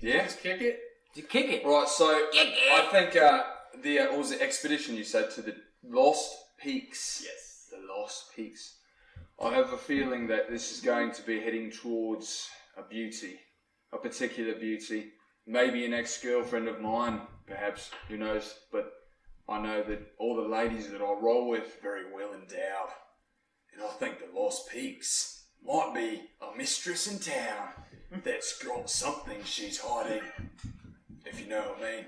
Yeah? Just kick it? Just kick it. Right, so I think what was the expedition you said to the Lost Peaks? Yes. The Lost Peaks. I have a feeling that this is going to be heading towards a particular beauty. Maybe an ex-girlfriend of mine, perhaps, who knows, but I know that all the ladies that I roll with are very well endowed. And I think the Lost Peaks might be a mistress in town that's got something she's hiding, if you know what I mean.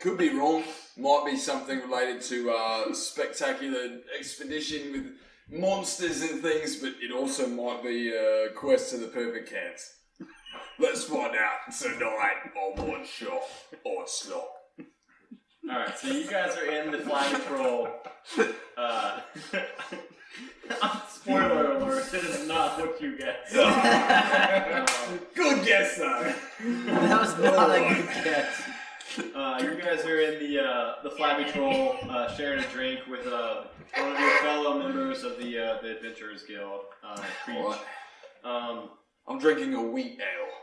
Could be wrong. Might be something related to a spectacular expedition with monsters and things, but it also might be a quest to the perfect cat. Let's find out tonight on One Shot or Slot. Alright, so you guys are in the fly patrol. Spoiler alert, it is not what you guessed. Good guess, though. That was not a good guess. You guys are in the fly patrol, sharing a drink with one of your fellow members of the Adventurers Guild, Preach. Right. I'm drinking a wheat ale.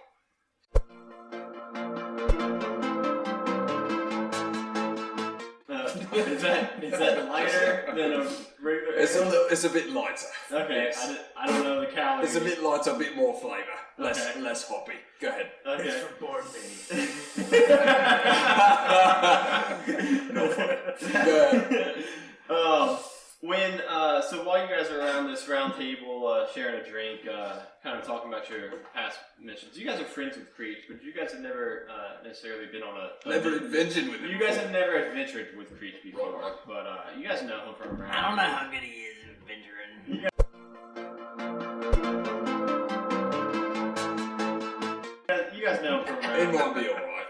Is that lighter than a regular? It's a bit lighter. Okay, Yes. I don't know the calories. It's a bit lighter, a bit more flavour, less hoppy. Go ahead. Okay. It's for board meetings. No funny. So while you guys are around this round table, sharing a drink, kind of talking about your past missions, you guys are friends with Creech, but you guys have never necessarily been on a Never adventured with him. You guys have never adventured with Creech before, but you guys know him from around. I don't know how good he is at adventuring. You guys know him from around. It might be alright.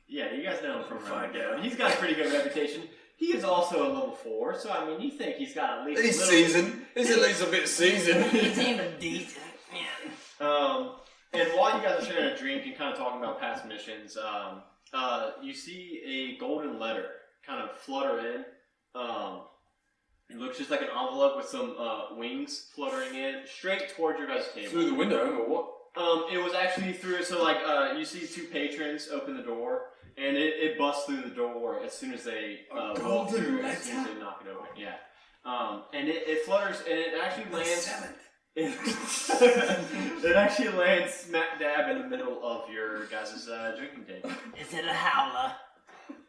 Yeah, you guys know him from around. He's got a pretty good reputation. He is also a level 4, so I mean, you think he's got at least. He's seasoned. He's at least a bit seasoned. He's even decent. Yeah. And while you guys are sharing a drink and kind of talking about past missions, you see a golden letter kind of flutter in. It looks just like an envelope with some wings fluttering in, straight towards your guys' table. Through the window, or what? It was actually through, so like, you see two patrons open the door, and it busts through the door as soon as they walk through, as soon as they knock it open, yeah. And it flutters, and it actually lands... It actually lands smack dab in the middle of your guys' drinking table. Is it a howler?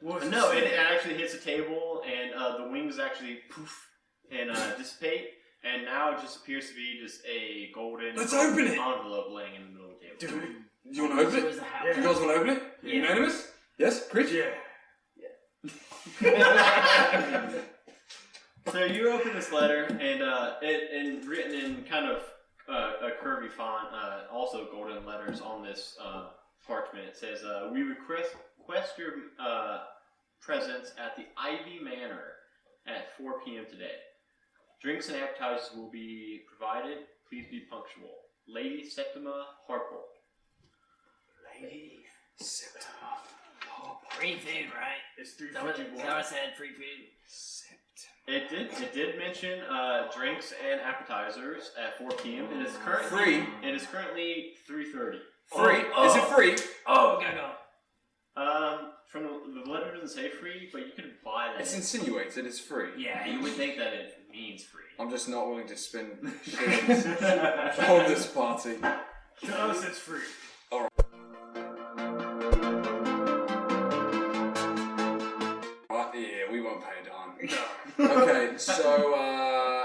No, it actually hits a table, and the wings actually poof and dissipate. And now it just appears to be just a golden envelope laying in the middle of the table. Dude, do you want to open it? Yeah. You guys want to open it? Yeah. Unanimous? Yes? Chris? Yeah. So you open this letter, and written in kind of a curvy font, also golden letters on this parchment. It says, "We request your presence at the Ivy Manor at 4 p.m. today. Drinks and appetizers will be provided. Please be punctual. Lady Septima Harple." Lady Septima Harple. Free food, right? It's Is that what I said? Free food? Septima. It did mention drinks and appetizers at 4 p.m. It is currently Free? It is currently 3:30. Free? Oh. Is it free? Oh, go. From the letter doesn't say free, but you can buy that. It's insinuated it's free. Yeah, you would think that it means free. I'm just not willing to spend shillings on this party. To us, it's free. Right, yeah, we won't pay a dime. Okay, so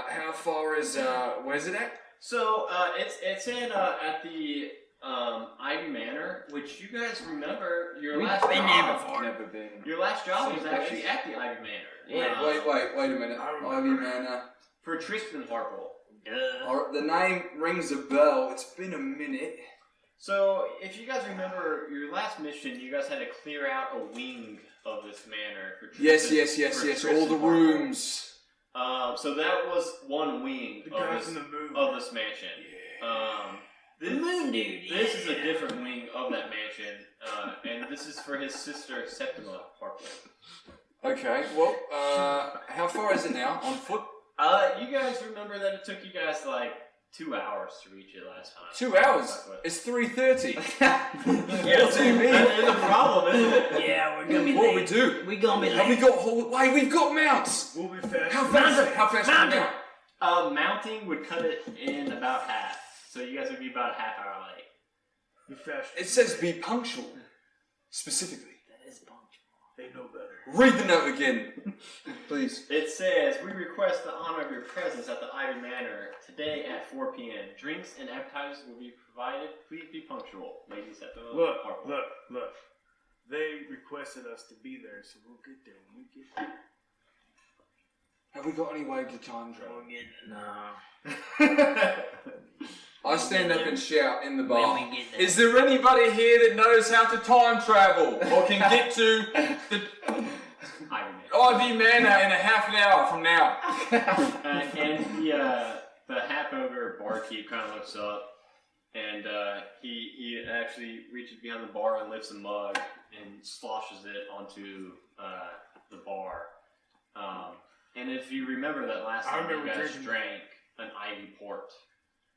how far is where's it at? So it's in at the Ivy Manor, which you guys remember your last been job. there before. Never been. Your last job was Same actually place? at the Ivy Manor. Wait a minute. Ivy Manor. For Tristan Harple. The name rings a bell. It's been a minute. So, if you guys remember your last mission, you guys had to clear out a wing of this manor for Tristan. Yes. All the rooms. So that was one wing The guy from the moon. of this mansion. Yeah. The moon dude. This is a different wing of that mansion, and this is for his sister Septima Harple. Okay, well, how far is it now? On foot? You guys remember that it took you guys like 2 hours to reach it last time. 2 hours? It's 3:30. Yeah, What do you mean? There's a problem, isn't it? Yeah, we're gonna be What late. we do? We gonna be Have we late. got wait, we've got mounts! We'll be fast. How fast? How fast can we Mount mount? Mounting would cut it in about half. So you guys would be about a half hour late. Be fast. It says be punctual. Specifically. That is punctual. They know better. Read the note again. Please. It says, we request the honor of your presence at the Ivy Manor today at 4 p.m. Drinks and appetizers will be provided. Please be punctual. Ladies at the Look. They requested us to be there, so we'll get there when we get there. Have we got any way to time travel? No. I stand up and shout in the When bar. we get there. Is there anybody here that knows how to time travel or can get to the Ivy Manor in a half an hour from now? And the half-ogre barkeep kind of looks up, and he actually reaches behind the bar and lifts a mug and sloshes it onto the bar. And if you remember that last time you guys drank an Ivy port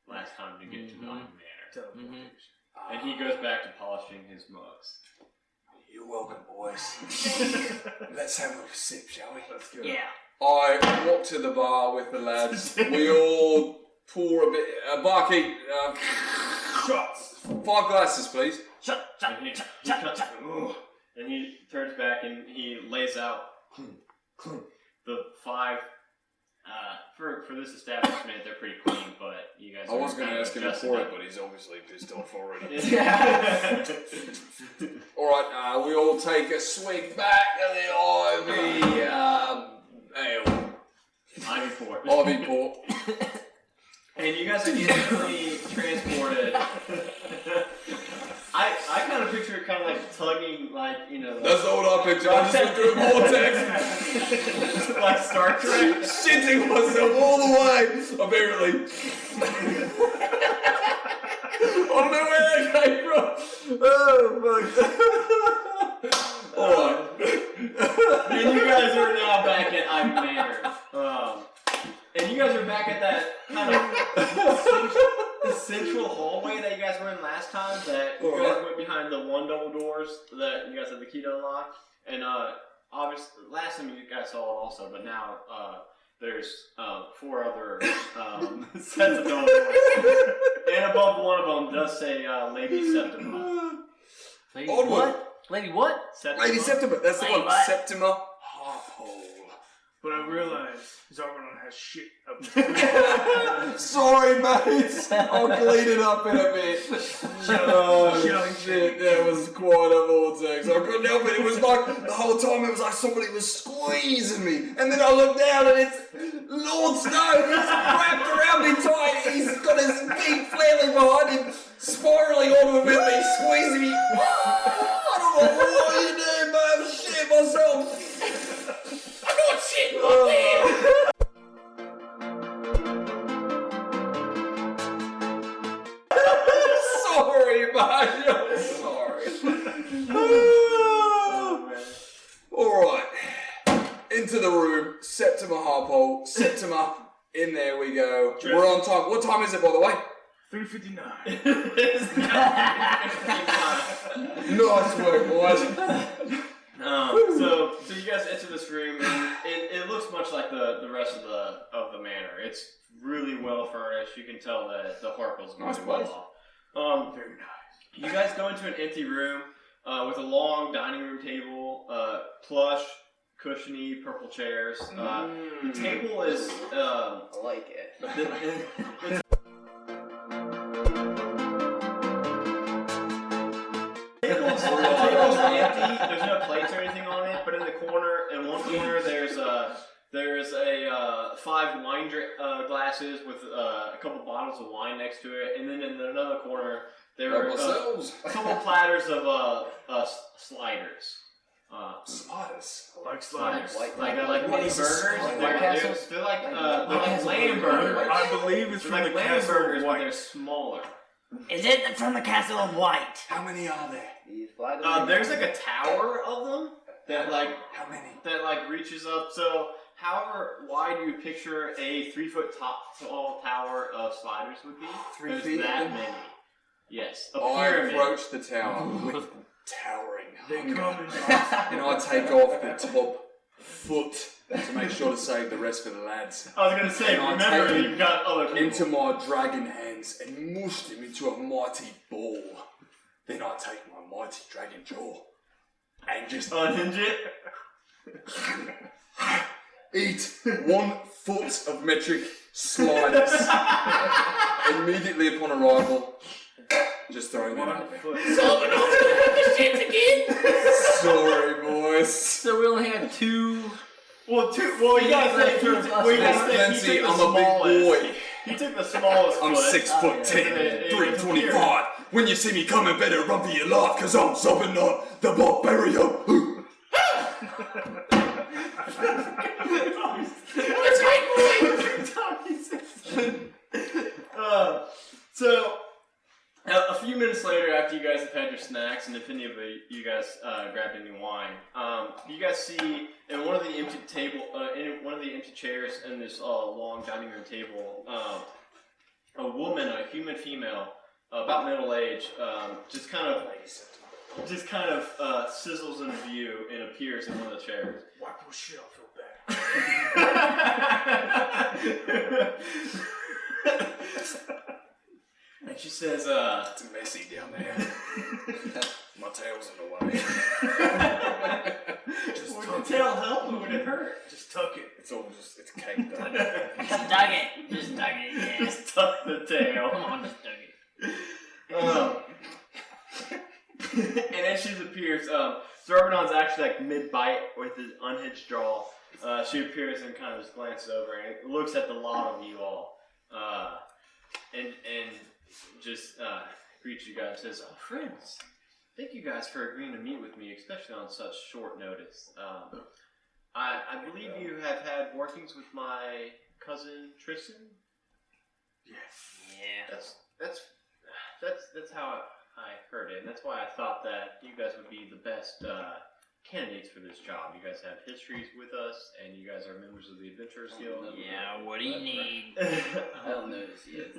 last time to get to the Ivy Manor. And he goes back to polishing his mugs. You're welcome, boys. Let's have a sip, shall we? Let's go. Yeah. I walk to the bar with the lads. We all pour a bit. Barkeep, Shots. 5 glasses, please. Shut. And he turns back and he lays out the 5. For this establishment, they're pretty clean, but you guys. I was going to ask him to pour it, it. but he's obviously pissed off already. Yeah. Alright, we all take a swig back of the Ivy ale. Ivy port. Ivy port. And you guys are instantly transported. I kind of picture it kind of like tugging, like, you know. That's not what I pictured. I just went through a vortex. Like Star Trek. Shitting myself all the way, apparently. I don't know where that came from. Oh, fuck. Alright. And you guys are now back at Ivy Manor. And you guys are back at that kind of central hallway that you guys were in last time. That you guys went behind the one double doors that you guys had the key to unlock. And obviously, last time you guys saw it also, but now there's 4 other sets of double doors. And above one of them does say Lady Septima. Lady Onward. what? Lady what? Septima. Lady Septima, that's the Lady one. what? Septima half-hole. But I realized Zarbanon has shit up his Sorry, mates. I'll clean it up in a bit. Oh, shit. That was quite a vortex. I couldn't help it. It was like, the whole time it was like somebody was squeezing me. And then I looked down and it's Lord Snow. He's wrapped around me tight. He's got his feet flailing behind him, spiraling onto me, squeezing me. I don't know what you doing, but I'm shit myself. I got shit up there. Sorry, man. I'm sorry. Alright. Into the room. Septima Harpole. Septima. In there we go. We're on time. What time is it, by the way? 3:59. Nice work, boys. So you guys enter this room, and it looks much like the rest of the manor. It's really well furnished. You can tell that the Harple's Nice really well place. off. Very nice. You guys go into an empty room with a long dining room table, plush, cushiony purple chairs. The table is I like it. the table's empty. There's no plates or anything on it, but in one corner, there's a 5 wine glasses with a couple bottles of wine next to it, and then in another corner there are a couple platters of sliders. Sliders. I like sliders. Like mini burgers. They're like lamb burgers. I believe it's They're from like the lamb Castle burgers, of but White. they're smaller. Is it from the Castle of White? How many are there? There's like a tower of them that How many? reaches up. So however wide you picture a 3-foot tall tower of spiders would be, 3 there's feet? that many. Yes, a I pyramid. approach the tower with towering They hunger, come and I take off the top foot to make sure to save the rest for the lads. I was gonna say, And I remember take you've got other people. into my dragon hands and mushed him into a mighty ball. Then I take my mighty dragon jaw and just Unhinge it. eat 1 foot of metric sliders. Immediately upon arrival, just throwing that out there. Sorry, boys. So we only had 2. Well, you gotta say, Plenty, I'm a big boy. He took the smallest I'm foot. 6'10", 325. When you see me coming, better run for your life, cause I'm Zobinot, the barbarian. So, a few minutes later, after you guys have had your snacks, and if any of you guys grabbed any wine, you guys see in one of the empty chairs in this long dining room table, a woman, a human female, about middle age, just kind of sizzles in view and appears in one of the chairs. Wipe your shit off your back. And she says, It's messy down there. My tail's in the way. Just would the tail help or would it hurt? Just tuck it. It's caked up. Just dug it. Yeah. Just tuck the tail. Come on, just dug it. And then she appears. Zorbanon's actually like mid-bite with his unhinged jaw. She appears and kind of just glances over and looks at the lot of you all. And just greets you guys and says, "Oh, friends, thank you guys for agreeing to meet with me, especially on such short notice. I believe you have had workings with my cousin Tristan." Yes. Yeah. That's how I heard it, and that's why I thought that you guys would be the best candidates for this job. You guys have histories with us, and you guys are members of the Adventurers Guild. Yeah, what do you need? I don't notice yet.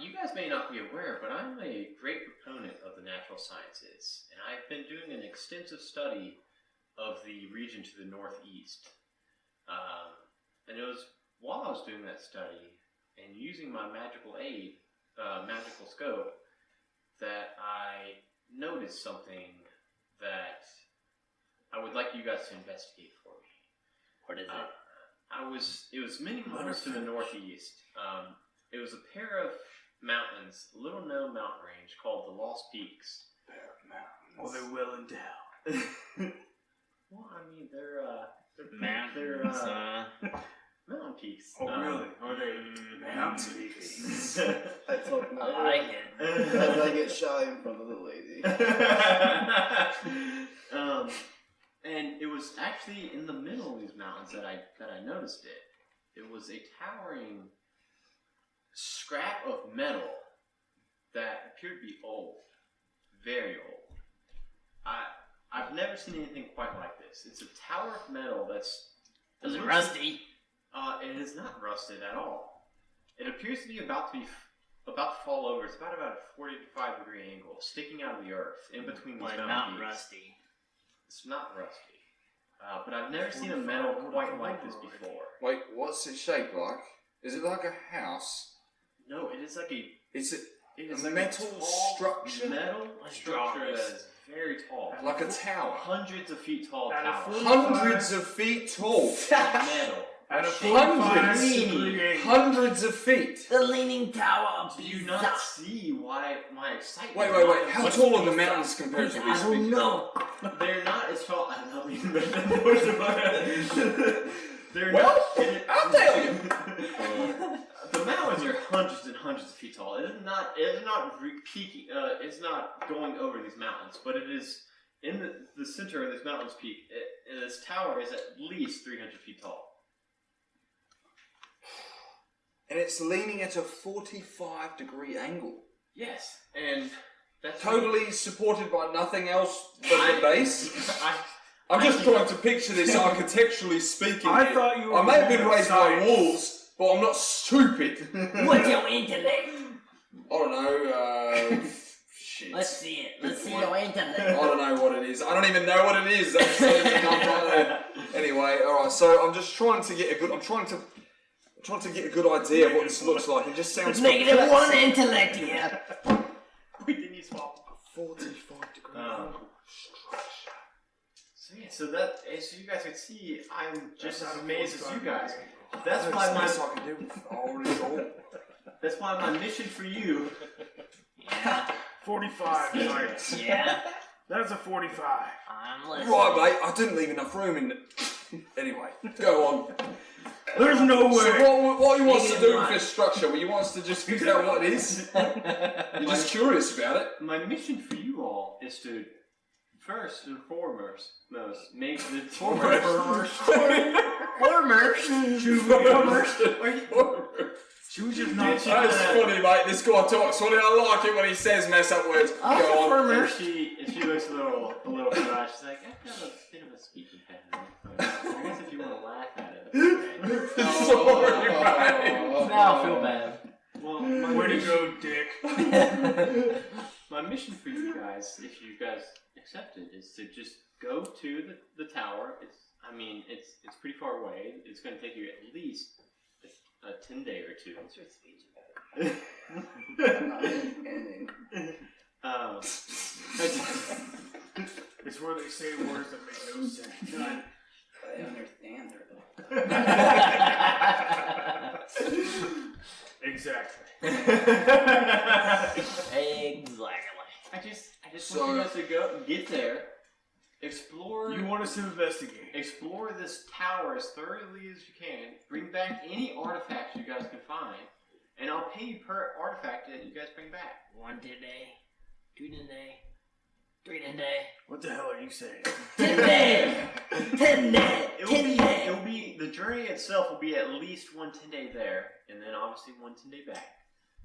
You guys may not be aware, but I'm a great proponent of the natural sciences, and I've been doing an extensive study of the region to the northeast. And it was while I was doing that study and using my magical aid, magical scope, that I noticed something that I would like you guys to investigate for me. What is it? It was many miles to the northeast. It was a pair of mountains, a little known mountain range called the Lost Peaks. Oh, they're well endowed. Well, I mean, they're Mountains, mountain peaks. Oh, really? Are they mountain peaks? I talk I my like it. as I get shy in front of the lady. And it was actually in the middle of these mountains that I noticed it. It was a towering scrap of metal that appeared to be old, very old. I've never seen anything quite like this. It's a tower of metal that's... Is it rusty? It is not rusted at all. It appears to be about to fall over. It's about a 45 degree angle, sticking out of the earth, in between these But mountain not peaks. rusty. It's not rusty. But I've never seen a metal quite like this before. Wait, what's it shaped like? Is it like a house? No, it is like a... Is it It is a like metal tall structure? Metal structure that is very tall. Like a tower? Hundreds of feet tall At a tower. foot- Hundreds of feet tall. Metal. At a Hundreds. 45 degree angle. Hundreds of feet. The leaning tower of Do you not see why my excitement... Wait. How tall are the mountains comparatively I don't speaking? know. They're not as tall... I don't mean... They're Well, not... I'll tell you. The mountains are hundreds and hundreds of feet tall. It is not peaking. It's not going over these mountains, but it is in the center of this mountain's peak. This tower is at least 300 feet tall. And it's leaning at a 45 degree angle. Yes, and that's Totally supported by nothing else but the base. I'm just trying to picture this architecturally speaking. I thought you were I may have been more raised by science. wolves, but I'm not stupid. What's your intellect? I don't know, shit. Let's see it. Let's see your intellect. I don't know what it is. I don't even know what it is. That's so enough right there. Anyway, alright, so I'm just trying to get a good get a good idea of what this looks like. It just sounds Negative perplexing. 1 intellect here. Wait, didn't you swap? 45 degrees. So that, so you guys can see, I'm just as amazed as you guys. That's That's why best my I can do with already all. that's why my mission for you. Yeah. 45, right? Yeah. That's a 45. I'm listening. Right, mate, I didn't leave enough room in it. Anyway, go on. There's no way. So what you want us to do with Negative this structure? Well, you want us to just figure out what it is? You're just curious about it? My mission for you all is to first and foremost make the Choose just not That's funny, mate. This guy talks funny. I like it when he says mess up words. Go on. And she looks a little shy. She's like, I've got a bit of a speaking pattern. I guess if you want to laugh at it. Sorry, mate. Now I feel bad. Well, my Way to mission, go, Dick. my mission for you guys, if you guys accept it, is to just go to the tower. It's pretty far away. It's going to take you at least a 10-day or two. What's your speech about it? It's where they say words that make no sense. I understand her though. Exactly. Exactly. I just want you guys to go get there, explore. You want us to investigate. Explore this tower as thoroughly as you can. Bring back any artifacts you guys can find, and I'll pay you per artifact that you guys bring back. 1 10-day, 2 10-day, 3 10-day, What the hell are you saying? 10-day, 10-day, It will be the journey itself will be at least 1 10-day there, and then obviously 1 10-day back.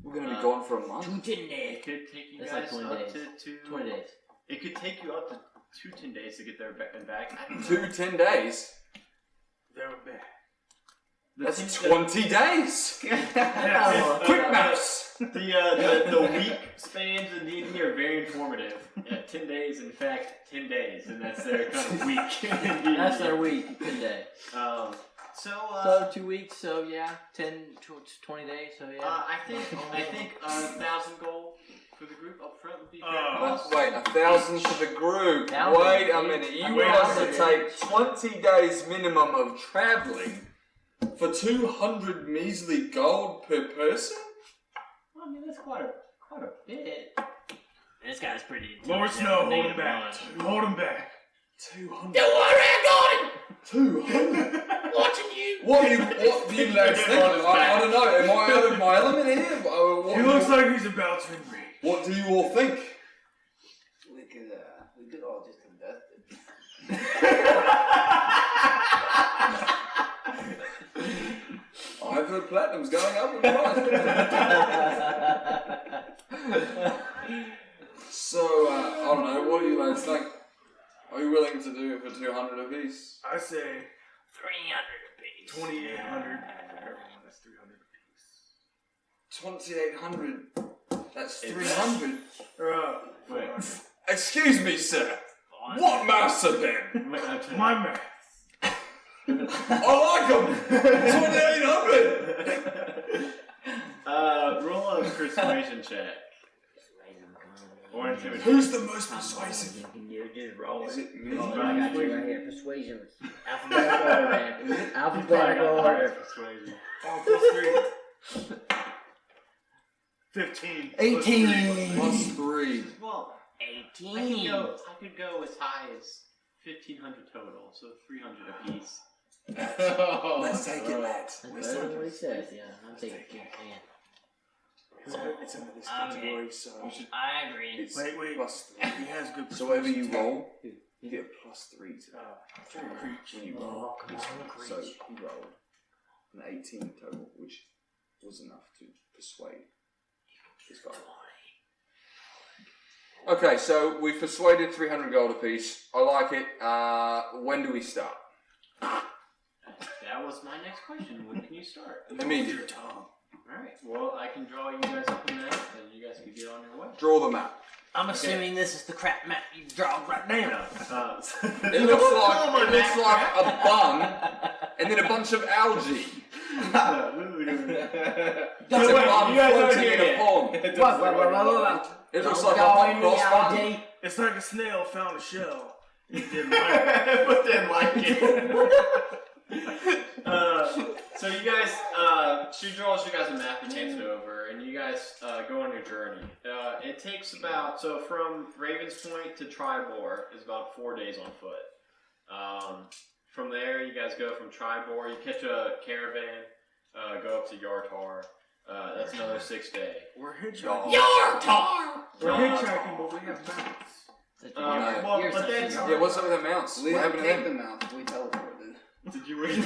We're going to be gone for a month. 2 10-day. It could take you That's guys like 20 up days. to 20 days. It could take you up to 2 10 days to get there and back. I don't know. 2 10 days? They were bad. That's 20 days! Quick maths! The week spans in D&D are very informative. 10 days, in fact, 10 days, and that's their kind of week. That's their week, 10-day. So 2 weeks, so yeah, 10 to 20 days, so yeah. I think 1,000 gold for the group up front would be fair. Wait, 1,000 for the group. 1,000. Wait a minute. You want us to take 20 days minimum of travelling for 200 measly gold per person? Well, I mean, that's quite a bit. This guy's pretty intelligent. Lord Snow, hold him Negative back. 1. Hold him back. 200. Don't worry, I got it! 200? Watching you! What do you lads think? I don't know. Am I out of my element here? He looks like he's about to enrage. What do you all think? We could all just invest it. I've heard platinum's going up in price. So, I don't know. What do you lads think? Are you willing to do it for 200 apiece? I say 300 apiece. 2,800. That's 300 apiece. 2,800. That's 300. Wait. Excuse me, sir. What maths are them? My math. I like them. 2,800. Roll a persuasion check. Or intimidation. Who's the most persuasive? You just roll Is it. it me? I got you right here. Persuasion. Alphabetical order, man. Alphabetical order. Persuasion. Oh, plus 3. 15. 18. Plus 3. Well, 18. I could go as high as 1,500 total, so 300 apiece. Let's take it, lads. That's better than what he says. Yeah, I'm taking it. It's under this category, so. I agree. It's Wait. plus 3. He has good So whatever you persuasion. roll, you get a plus 3 to that. When you roll. So he rolled an 18 total, which was enough to persuade this guy. Okay, so we persuaded 300 gold apiece. I like it. When do we start? That was my next question. When can you start? Immediately. Alright, well, I can draw you guys up a map, and you guys can get on your way. Draw the map. I'm assuming this is the crap map you draw right now. It looks like a bun and then a bunch of algae. That's a bun floating in a pond. It looks like a hot cross bun. It's like a snail found a shell. He didn't like it. But didn't like it. So you guys, she draws you guys a map and hands it over, and you guys go on your journey. It takes about, so from Raven's Point to Tribor is about 4 days on foot. From there, you guys go from Tribor, you catch a caravan, go up to Yartar. That's another 6 day. We're hitchhiking. Yartar! We're hitchhiking, but we have mounts. What's up with the mounts? We What have happened to to take them? them out. We teleported. Did you win?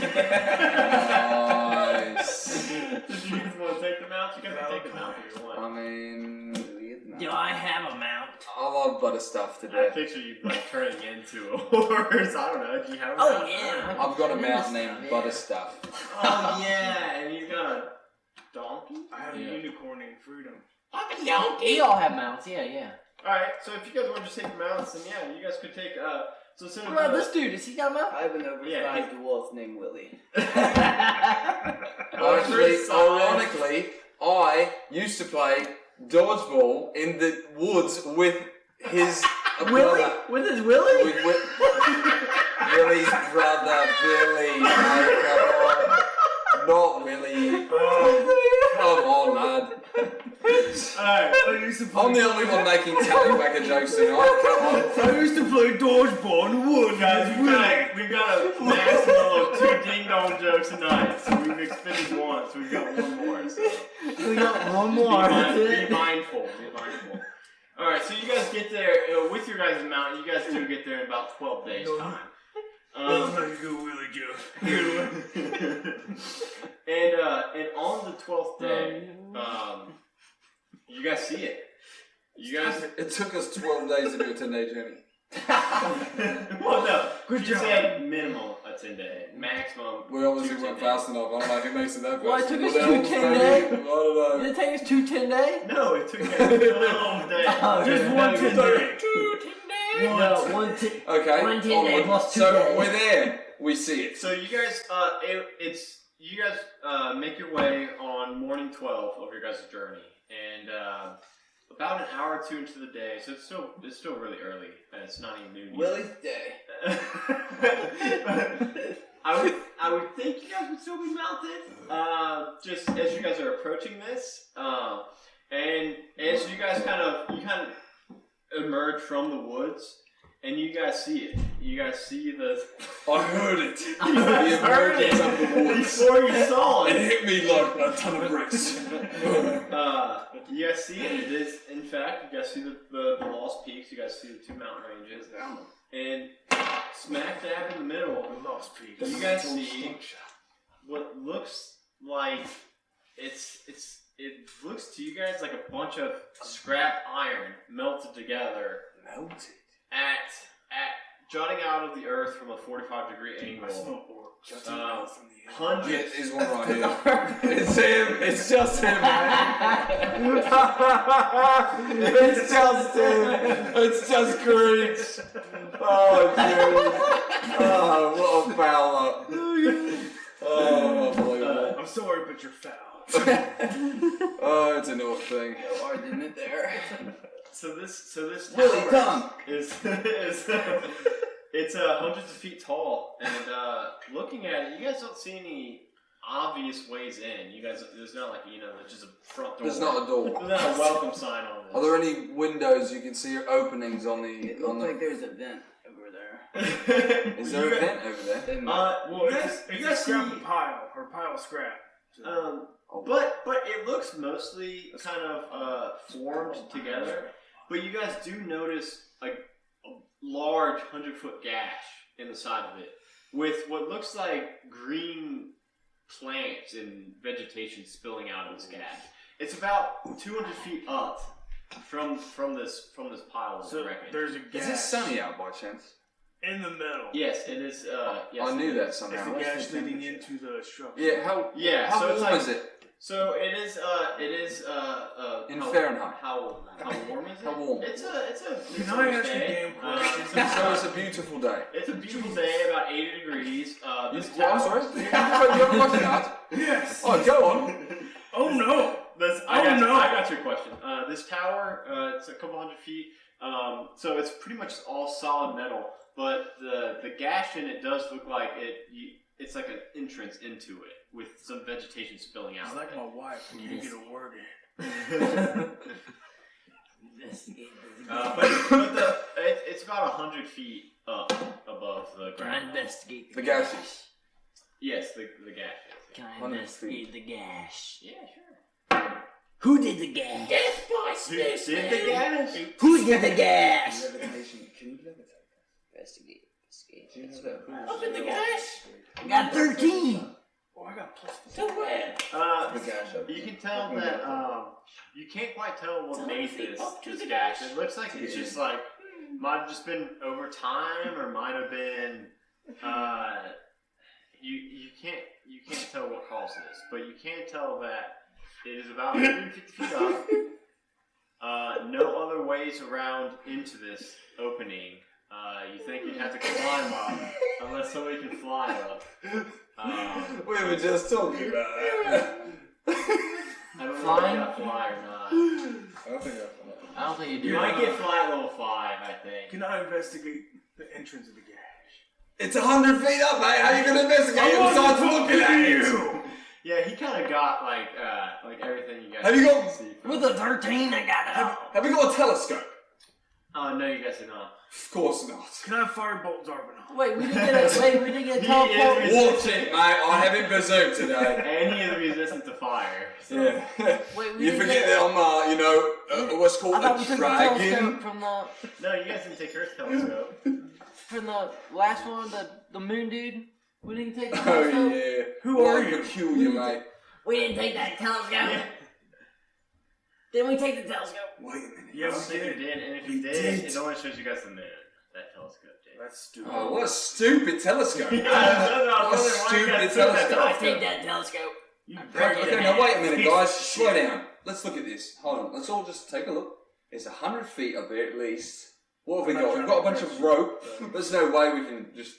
Nice. Did you guys want to take them out? You guys can take them out if you want. I mean, Do I have a mount? I love butter stuff to I death. picture you like turning into a horse. I don't know. Do you have a Oh, mount? yeah. I've got a mount named Butterstuff. Oh yeah, and you've got a donkey. I have a unicorn named Freedom. We all have mounts, yeah. All right, so if you guys want to just take the mounts, then yeah, you guys could take. So instead What of about this dude? Does he got a mount? I have an oversized Yeah. wolf named Willie. Ironically, I used to play dodgeball in the woods with his Willie? brother. With his Willie? With Willie's brother, Billy. Oh, come on. Not Willie. Come on, lad. Alright, I'm the only one making tallywhacker jokes tonight. Come on. I used to play dodgeball in the woods. guys, we've got a maximum of 2 ding dong jokes tonight. So we've expended one, so we've got one more. So We got one more. be mindful. Be mindful. All right, so you guys get there with your guys' mount. You guys do get there in about 12 days time. That's like a good Willie joke. And on the 12th day, you guys see it. You guys. It took us 12 days to do a 10-day journey. Well, no. Good She job. said minimum a 10-day, maximum. We obviously 2 went 10 days. fast enough. I don't know who makes it that fast. Well, it took us What 2 else, 10 maybe? days. I don't know. Did it take us 2 10 days? No, it took you guys 12 days. Oh, Just yeah. one today. 2 10 days. No, 1 10. Okay. 1 10 day onward. plus 2 So days. we're there. We see it. So you guys, you guys make your way on morning 12 of your guys' journey, and about an hour or two into the day, so it's still really early, and it's not even noon yet. Willie's day. I would think you guys would still be mounted, just as you guys are approaching this, and as you kind of emerge from the woods. And you guys see it. You guys see the. I heard it. You guys heard it of the woods. before you saw It it. hit me like a ton of bricks. You guys see it. It is, in fact, you guys see the Lost Peaks. You guys see the 2 mountain ranges. And smack dab in the middle, The Lost Peaks. you guys see what looks like it looks to you guys like a bunch of scrap iron melted together. Melted. At jutting out of the earth from a 45-degree angle. Hundreds. Yeah, there's one right here. It's him. It's just him. It's just him. It's just Creech. Oh, dude. Oh, what a fella. Oh, unbelievable. I'm sorry, but you're foul. Oh, it's an odd thing. No art in it there. So this Willie, tower come. is it's hundreds of feet tall, and looking at it, you guys don't see any obvious ways in. You guys, there's not like there's just a front door. There's not a door. There's not a welcome sign on this. Are there any windows you can see or openings on the? It looks like there's a vent over there. Is there a vent over there? Well, It's a scrap pile, or pile of scrap. But it looks mostly kind of formed together. But you guys do notice a large 100-foot gash in the side of it, with what looks like green plants and vegetation spilling out of this gash. It's about 200 feet up, from this pile of So wreckage. there's a gash Is it sunny out by chance? in the middle. Yes, it is. Yes, I knew it that is. somehow. It's the What's gash the leading temperature? into the structure. Yeah, how Yeah, so warm it's like, is it? So it is. In how, Fahrenheit. How warm is it? How warm? It's a. Can I ask you day. damn questions? So it's a beautiful day. It's a beautiful day, about 80 degrees. This Well, I'm tower- sorry. You have a question out? Yes. Oh, go on. Oh no. I got your question. This tower, it's a couple hundred feet. So it's pretty much all solid metal, but the gash in it does look like it's like an entrance into it with some vegetation spilling out. It's like my wife when you get a word in. but it's about 100 feet up above the Can I ground. investigate The gases. Yes, the gash. Can I 100 investigate the gash? Yeah, sure. Who did the gash? Death by Did the gash? Who did the gash? Levitation. Can you levitate? Investigate. Do you have that? Up in the gash? I got 13. Oh, I got plus. To where? The gash. You can tell that you can't quite tell what made this gash. It looks like it's just like might have just been over time, or might have been you can't tell what caused this, but you can tell that it is about 150 feet up. No other ways around into this opening. You think you'd have to climb up, unless somebody can fly up. We were just talking about that. I don't know if Flying? you got fly or not. I don't think that's enough. I don't think you do. You might get fly at level 5, I think. Can I investigate the entrance of the gash? It's 100 feet up, mate. How are you going to investigate besides looking at you? Yeah, he kind of got like everything you guys Have you got- can see. With a 13, I got it all. Have you got a telescope? Oh no, you guys do not. Of course not. Can I firebolt Zarbanon? Wait, we didn't get a He teleport. is- Watch it, mate. I haven't berserked today. And he is resistant to fire. So. Yeah. Wait, we You didn't forget get- that I'm, what's called I thought we a took the dragon. telescope from the No, you guys didn't take her telescope. last one, the moon dude. We didn't take the Oh, telescope. yeah. Who Well, are I'm you? peculiar, mate. We didn't take that telescope. Yeah. Then we take the telescope. Wait a minute. I Yes, don't think we you did. did, and if We you did, did. it only shows you guys the moon. That telescope did. That's stupid. Oh, what a stupid telescope. Yeah, no, What a why you stupid guys took that telescope. I take that telescope. You Okay, now wait a minute, guys. Slow down. Let's look at this. Hold on. Let's all just take a look. It's 100 feet up there at least. What have we got? We've got a bunch of rope. There's no way we can just.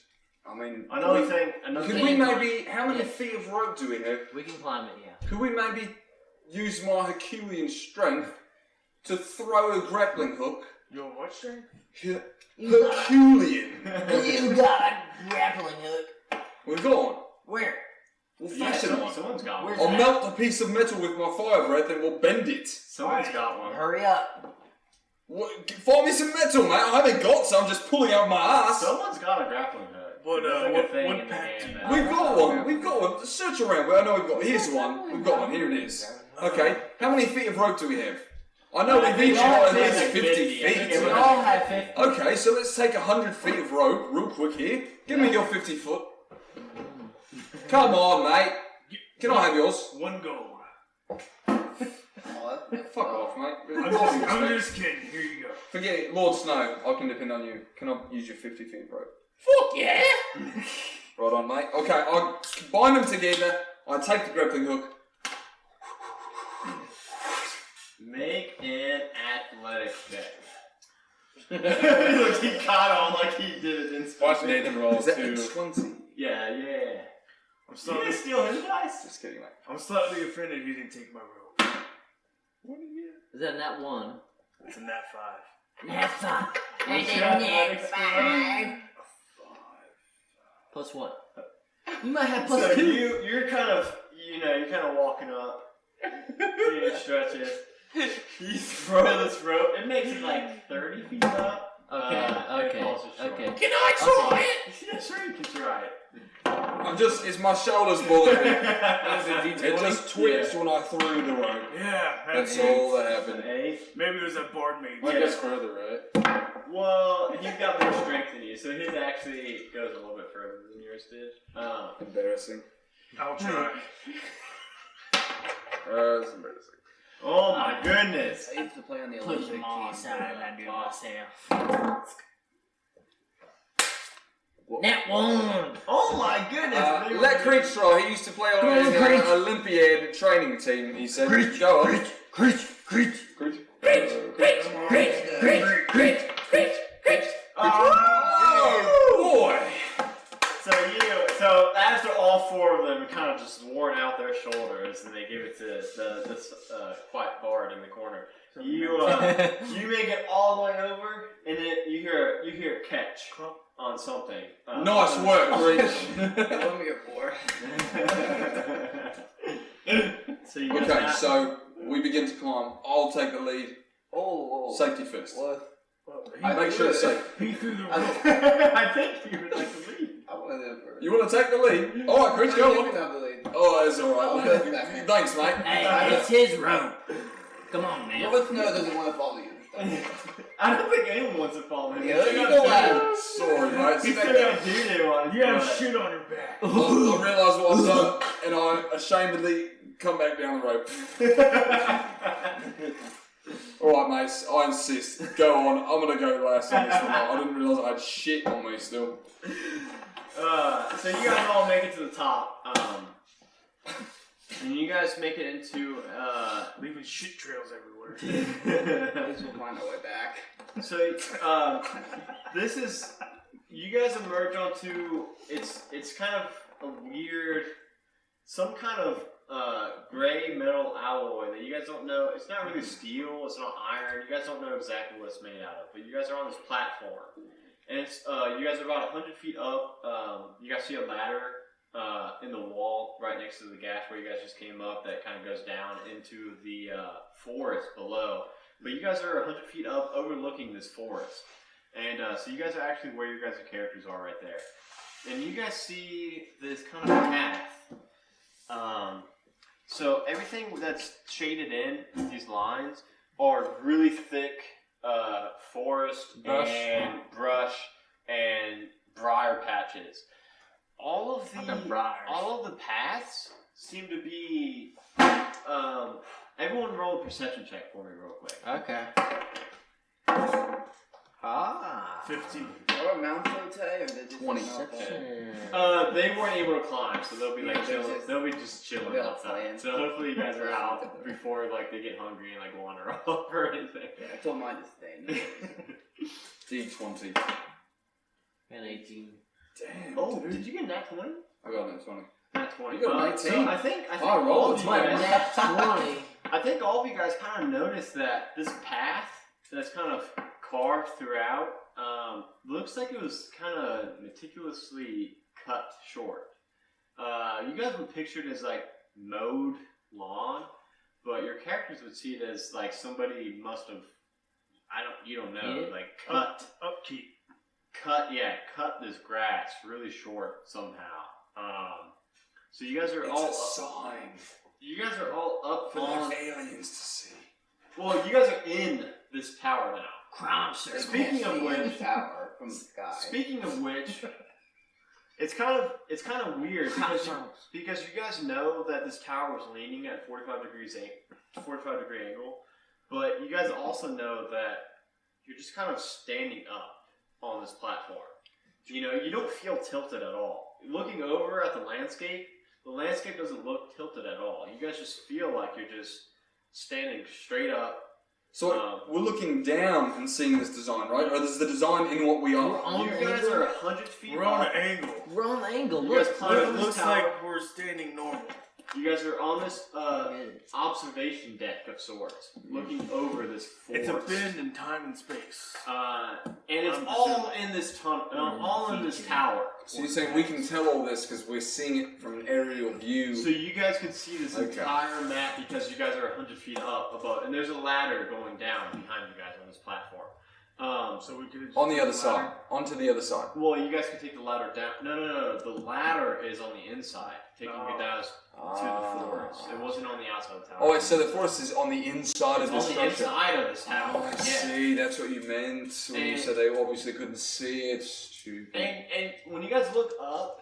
Another thing. Could we maybe? How many feet of rope do we have? We can climb it, yeah. Could we maybe use my Herculean strength to throw a grappling hook? Your what strength? Herculean. You got a grappling hook. We've got one. Where? We'll Yeah, fashion one. someone's got one. Where's I'll that? melt a piece of metal with my fire breath and we'll bend it. Someone's got one. Hurry up. What, find me some metal, mate. I haven't got some. I'm just pulling out my ass. Someone's got a grappling hook. What, That's like a what- thing what in the pack game do you- that- We've got one. We've got one. Search around. I know we've got. Here's one. We've got one. Here it is. Okay. How many feet of rope do we have? I know we've each got at least 50 feet. We all have 50. Okay, so let's take 100 feet of rope real quick here. Give me your 50 foot. Come on, mate. Can I have yours? One gold. Fuck off, mate. I'm just kidding. Here you go. Forget it. Lord Snow, I can depend on you. Can I use your 50 feet of rope? Fuck yeah! Right on, mate. Okay, I bind them together. I take the grappling hook. Make an athletics check. Look, he caught on like he did it in Watch Nathan roll Is that too. a 20? Yeah. I'm You slightly, guys steal his dice? Just kidding, mate. I'm slightly offended you didn't take my rope. Is that nat 1? It's a nat 5. Nat 5. What's your athletics score? Plus what? You might have plus So 2. you're kind of walking up, doing your stretches. You throw this rope. It makes it like 30 feet up. Okay, and it falls just short. okay. Can I try it? Yeah, sure you can try it. It's my shoulders bullet. It It just twitched when I threw the rope. Yeah, That's all that happened. An 8. maybe it was that bard mage. Mine goes further, right? Well, he's got more strength than you, so his actually goes a little bit further than yours did. Embarrassing. I'll try. It's embarrassing. Oh my goodness! I used to play on the Put Olympic your team. moss out and I do it Wow. myself. Net one! Oh my goodness! Let Creech try. He used to play on Come on, an Creech. Olympiad training team. He said, "Go on." Creech! Creech. Oh boy! So after all four of them kind of just worn out their shoulders, and they give it to this quiet bard in the corner. You make it all the way over, and then you hear a catch on something. Nice work, Creech. Let me get bored. So you guys Okay, so we begin to climb. I'll take the lead. Oh, Safety first. what? I make sure it's safe. He threw the rope. I think you would like to lead. I want to live first. You want to take the lead? All right, Creech, go You on. can have the lead. Oh, that's all I'll right. go back. Thanks, mate. Hey, it's his rope. Come on, man. Robert Snow doesn't want to follow you. I don't think anyone wants to follow him. Yeah, you go out. Sorry, mate. He's still got duty on. You have shit on your back. I realised what I've done, and I ashamedly come back down the rope. Alright, mates, I insist. Go on, I'm gonna go last on this one. I didn't realise I had shit on me still. So you guys all make it to the top, and you guys make it into Leaving shit trails everywhere. At least we'll find our way back. So this is you guys emerge onto it's kind of a weird, some kind of gray metal alloy that you guys don't know. It's not really steel. It's not iron. You guys don't know exactly what it's made out of. But you guys are on this platform, and it's you guys are about 100 feet up. You guys see a ladder in the wall right next to the gash where you guys just came up. That kind of goes down into the forest below. But you guys are 100 feet up, overlooking this forest, and so you guys are actually where your guys' characters are right there. And you guys see this kind of path. So everything that's shaded in with these lines are really thick forest and brush and briar patches. All of the paths seem to be. Everyone roll a perception check for me real quick. Okay. 15. Or Mount Sote, or did they 20. just They weren't able to climb, so they'll be like Yeah, chilling. just- They'll be just chilling they'll outside. play. So hopefully you guys are out before like they get hungry and like wander off or anything. Yeah, I told mine to stay. D20. And 18. Damn. Oh, did you get nat 20? I got no 20. Nat 20. You got a 19. So I think I rolled all a of you 20. guys- Nat 20. I think all of you guys kind of noticed that this path that's kind of carved throughout looks like it was kind of meticulously cut short. You guys would picture it as like mowed lawn, but your characters would see it as like somebody must have, you don't know, Yeah. like Upkeep. cut this grass really short somehow. So you guys are It's all a sign you guys are all up for on. the aliens to see. Well, you guys are in this tower now. Crown circle. Speaking of See in the which- tower from the sky. Speaking of which, it's kind of weird because you guys know that this tower was leaning at 45 degree angle, but you guys also know that you're just kind of standing up on this platform. You know, you don't feel tilted at all. Looking over at the landscape doesn't look tilted at all. You guys just feel like you're just standing straight up. So we're looking down and seeing this design, right? Or is the design in what we We're are? on You the guys angle. are 100 feet We're on up. an angle. We're on the angle. You Look. guys But climb it this looks tower. like we're standing normal. You guys are on this observation deck of sorts, looking over this forest. It's a bend in time and space. And it's all in this all in this tower. So you're saying we can tell all this because we're seeing it from an aerial view? So you guys can see this Okay. entire map because you guys are 100 feet up above, and there's a ladder going down behind you guys on this platform. So we could On the other side. Onto the other side. Well, you guys can take the ladder down. No. The ladder is on the inside, taking you down to the forest. It wasn't on the outside of the tower. Oh, wait, so the forest is on the inside it's of the on structure. the inside of this tower. Oh, I Yeah. see. That's what you meant when you And- said they obviously couldn't see it. Stupid. And when you guys look up,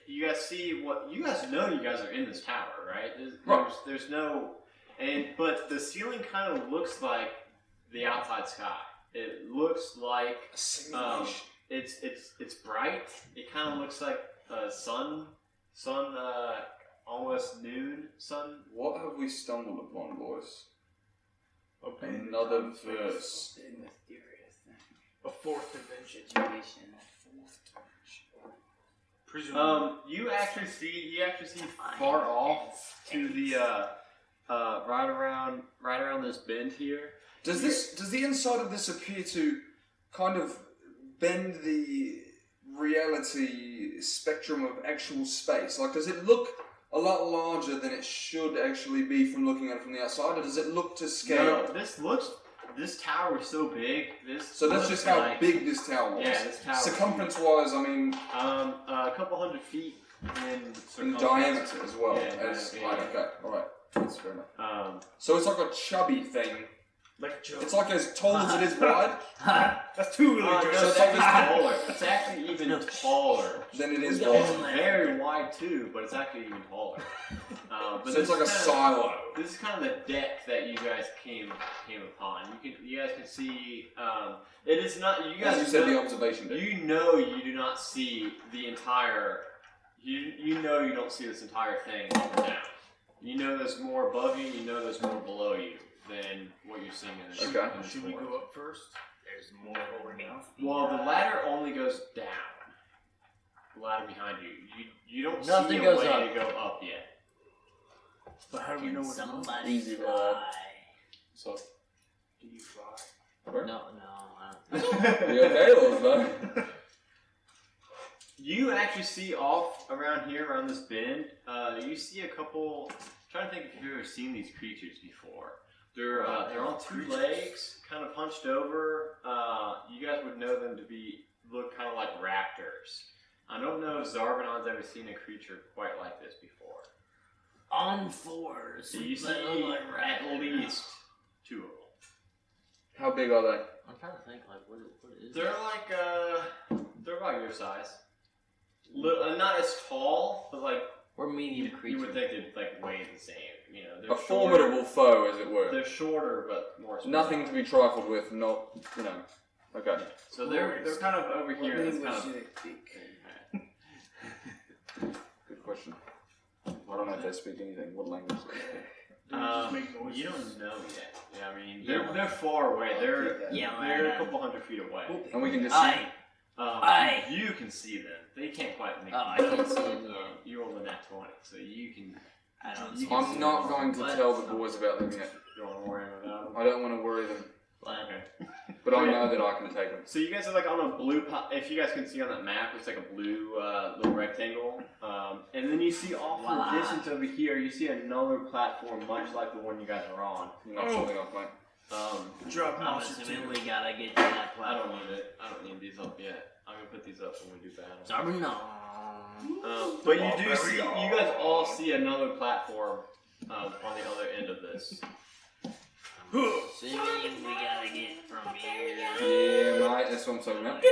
you guys see what you guys know. You guys are in this tower, right? Right. There's no. But the ceiling kind of looks like the outside sky. It looks like A simulation. it's bright. It kind of looks like sun, almost noon sun. What have we stumbled upon, boys? Another verse. Big mysterious thing. A fourth dimension. Situation. Presumably. You actually see far off to the right around this bend here. Does the inside of this appear to kind of bend the reality spectrum of actual space? Like, does it look a lot larger than it should actually be from looking at it from the outside, or does it look to scale? No, this tower is so big. So that's just how big this tower was. Yeah, this tower. Circumference-wise, I mean, a couple hundred feet in diameter as well. Yeah, as yeah. height. Okay, all right, that's fair enough. Um, So it's like a chubby thing. Like a joke. It's like as tall as it is wide. That's two really no, jokes. So it's it's like actually taller. It's actually even taller. Then it is It's wide. very wide too, but it's actually even taller. But So it's like a silo. This is kind of the deck that you guys came upon. You guys can see. It is not. You guys As you said, know, the observation deck. you know you do not see the entire. You know you don't see this entire thing up and down. You know there's more above you. You know there's more below you than what you're seeing in this. Okay. in this Should we forest. go up first? There's more over now. Well, the ladder only goes down. The ladder behind you. You don't Nothing see a goes way up. to go up yet. But how do we know Can what's somebody Easy fly? ride. So, Do you fly? No, I don't. you okay, or You actually see off around here, around this bend, you see a couple. I'm trying to think if you've ever seen these creatures before. They're on two legs, kind of hunched over. You guys would know them to look kind of like raptors. I don't know if Zarbanon's ever seen a creature quite like this before. On fours. So you see They look like at rabbits. least two of them. How big are they? I'm trying to think, like, what is They're like they're about your size. Not as tall, but like We're medium you creatures. would think they'd like weigh the same. You know, they're A formidable foe, as it were. They're shorter, but more. Nothing to be trifled with. Not, you know. Okay. So they're kind of over here. That's kind of. Good question. I don't know if they speak anything. What language do they speak? Do we just make noises? You don't know yet. Yeah, I mean, Yeah. they're far away. They're Yeah, a couple hundred feet away. And we can just see. Aye. You can see them. They can't quite make. Oh, I can't see it yet. You rolled a nat 20, so you can. I don't You see can I'm not going to What? tell the boys about them yet. You don't want to worry about them. I don't want to worry them. What? Okay. But I know that I can take them. So you guys are like on a blue. If you guys can see on that map, it's like a blue little rectangle. And then you see off in Voila. the distance over here, you see another platform, much like the one you guys are on. You're not showing off, mate. Drop I'm monster assuming too. we gotta get to that I platform. don't need it. I don't need these up yet. I'm gonna put these up when we do battle. Sorry, no. But you do see. You guys all see another platform on the other end of this. Assuming we gotta get from here. Yeah, mate. That's what I'm talking about.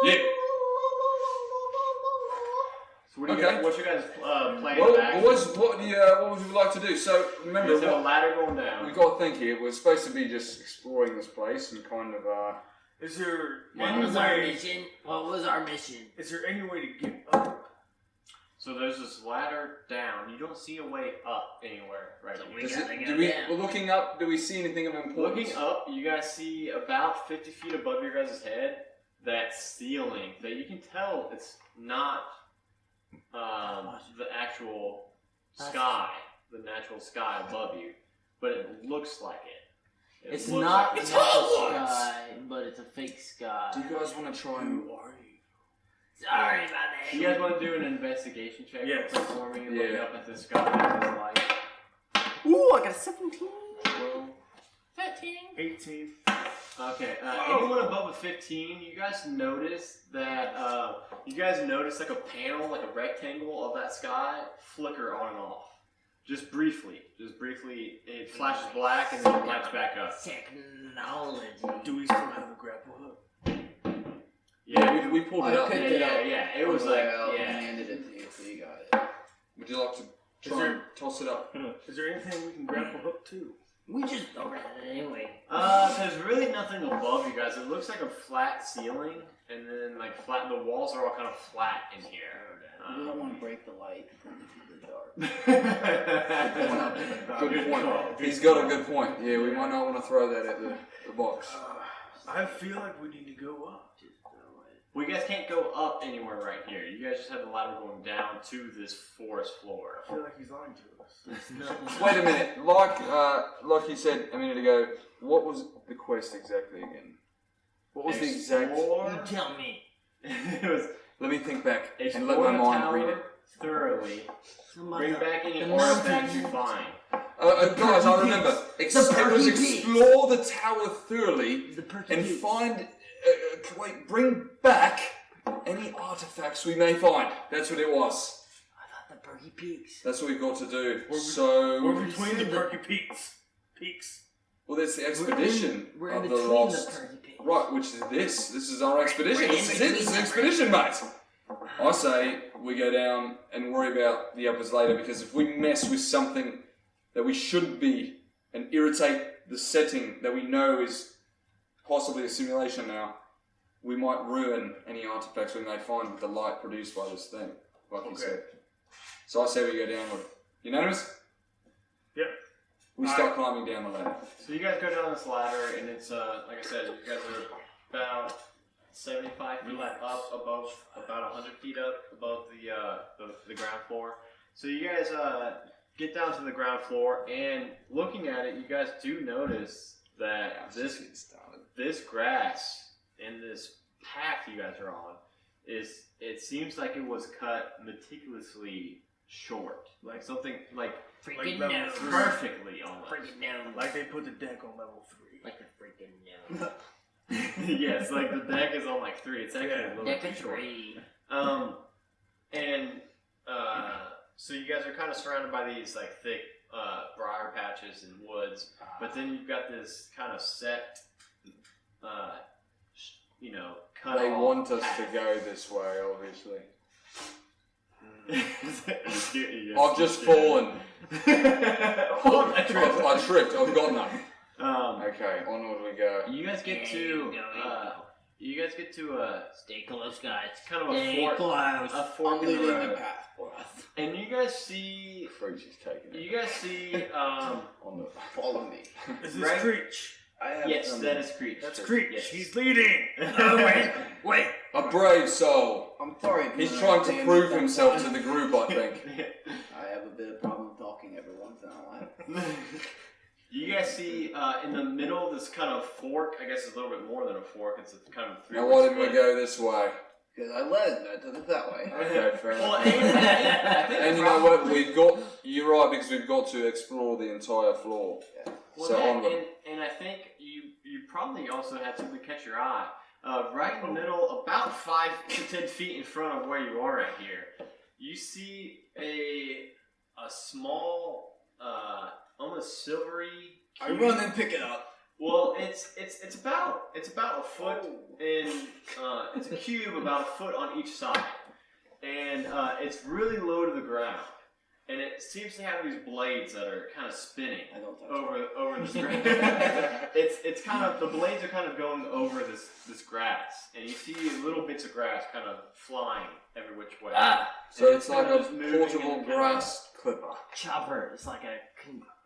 Yeah. So what do you Okay. guys, what's your guys' plan Well, of action? what would you like to do? So You remember, guys have a what, ladder going down. we've got to think here. We're supposed to be just exploring this place and kind of. Is there What any was our way? mission? What was our mission? Is there any way to get up? So there's this ladder down. You don't see a way up anywhere right So here. we Does gotta it, go do we? down. We're looking up. Do we see anything of importance? Looking up, you guys see about 50 feet above your guys' head that ceiling that you can tell it's not the actual sky, the natural sky above you, but it looks like it. It's looks not like the it. natural sky, but it's a fake sky. Do you guys want to try and? Who are you? Sorry about that. You guys want to do an investigation check Yes. for me and look Yeah. up at the sky and it's like, Ooh, I got a 17. well, 18. okay, anyone above a 15, you guys notice that, like a panel, like a rectangle of that sky flicker on and off. Just briefly, it flashes black and then it lights back up. Technology. Do we still have the grapple hook? Yeah, We pulled it up. I picked it up. yeah, it was like, yeah. handed it to you, so you got it. Would you like to Try and toss it up. Is there anything we can grapple hook to? We just throw it anyway. There's really nothing above you guys. It looks like a flat ceiling, and then like flat. The walls are all kind of flat in here. We don't want to break the light into the dark. Good point. He's got a good point. Yeah, we might not want to throw that at the box. I feel like we need to go up. Well, you guys can't go up anywhere right here. You guys just have the ladder going down to this forest floor. I feel like he's lying to us. Wait a minute. Like you said a minute ago, what was the quest exactly again? What was the exact... You tell me. It was Let me think back and explore let my the mind tower read it. thoroughly. Somebody Bring back any the artifacts you mountains. find. Guys, I remember. It was Perky Peaks. explore the tower thoroughly The Perky and Peaks. find... bring back any artifacts we may find. That's what it was. I thought the Perky Peaks. That's what we've got to do. We're between the said Perky Peaks. Well, that's the expedition We're in of the between lost... the Perky Peaks. Right, which is this. This is our expedition. We're in This is it. This is between an expedition, mate. I say we go down and worry about the uppers later, because if we mess with something that we shouldn't be and irritate the setting that we know is possibly a simulation now, we might ruin any artifacts we may find with the light produced by this thing, like you said. So I say we go downward. Unanimous? Yep. We start climbing down the ladder. So you guys go down this ladder, and it's like I said, you guys are about 75 feet up above, about 100 feet up above the ground floor. So you guys get down to the ground floor, and looking at it, you guys do notice that this grass and this path you guys are on it seems like it was cut meticulously short, like something like Freaking level no. three. perfectly almost. Freaking no. Like they put the deck on level 3. Like a freaking no. Yes, like the deck is on like 3. It's actually a little Deck too of short. 3. So you guys are kind of surrounded by these like thick briar patches and woods, but then you've got this kind of set, cut They off want us path. to go this way, obviously. I've I've just fallen. I tripped. I tripped. I've got none. Okay, onward we go. You guys get to Stay close, guys. kind of Stay a close. fork I'm in the leading the road, path for us. and you guys see Freaks is taking it. you guys see On the... Follow me. Is this Right. Creech? I have yes, some- that is Creech. That's Creech. Yes. He's leading. Oh, wait. A brave soul. I'm sorry. if you He's don't trying to understand prove this himself to sometimes. the group, I think. I have a bit of problem talking every once in a while. You guys see in the middle of this kind of fork, I guess it's a little bit more than a fork, it's a kind of three. Now why didn't we go this way? Because I led, I took it that way. Okay, fair Well, enough. I think And you know what? You're right, because we've got to explore the entire floor. Well, So onward. and I think you probably also had something catch your eye. Right in the middle, about 5 to 10 feet in front of where you are right here, you see a small, almost silvery. I run and pick it up. Well, it's about a foot in it's a cube about a foot on each side, and it's really low to the ground, and it seems to have these blades that are kind of spinning I don't touch over this grass. it's kind of the blades are kind of going over this grass, and you see little bits of grass kind of flying every which way. So And it's like kind of a just moving portable and kind of- grass clipper. Chopper. It's like a.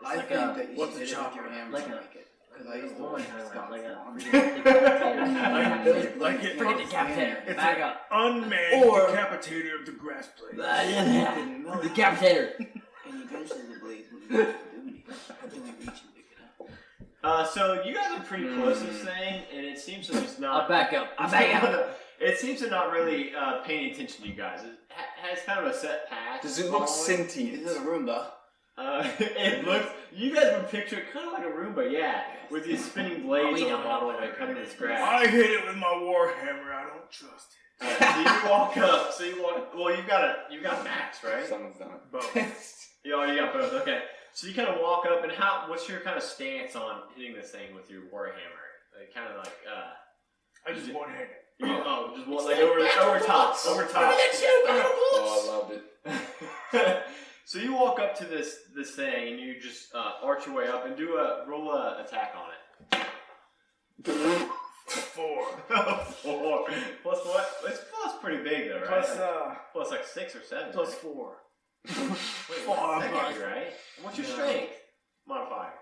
I like think a. that you what's should a hit it with chopper? your hammer Like to a- make it. Because I used to Oh work my at God, Scott's like a Lawn. freaking Like it- Freaking decapitator. Back up. Unmanned Or- decapitator of the grass blade. Decapitator. And eventually the blades wouldn't be able to do anything. But then we reach and pick it up. So you guys are pretty close to this thing, and it seems to just not. I'll back up. I'll back up. It seems to not really paying attention to you guys. It has kind of a set path. Does it look following. sentient? Is it a Roomba? It looks. You guys would picture it kind of like a Roomba, yeah, with these spinning blades We on the don't bottom know of it, cutting this grass. I hit it with my warhammer. I don't trust it. So you walk up. So you walk. Well, you've got an axe, right? Someone's done it. Both. Yeah, you got both. Okay. So you kind of walk up, and what's your kind of stance on hitting this thing with your warhammer? Like kind of like I just one handed. just one, like over top. Oh, I loved it. So you walk up to this thing and you just arch your way up and roll a attack on it. 4. 4 plus what? It's plus pretty big though, right? Plus like 6 or 7. Plus 4. Wait, 4 that can't plus. be right. What's your strength modifier?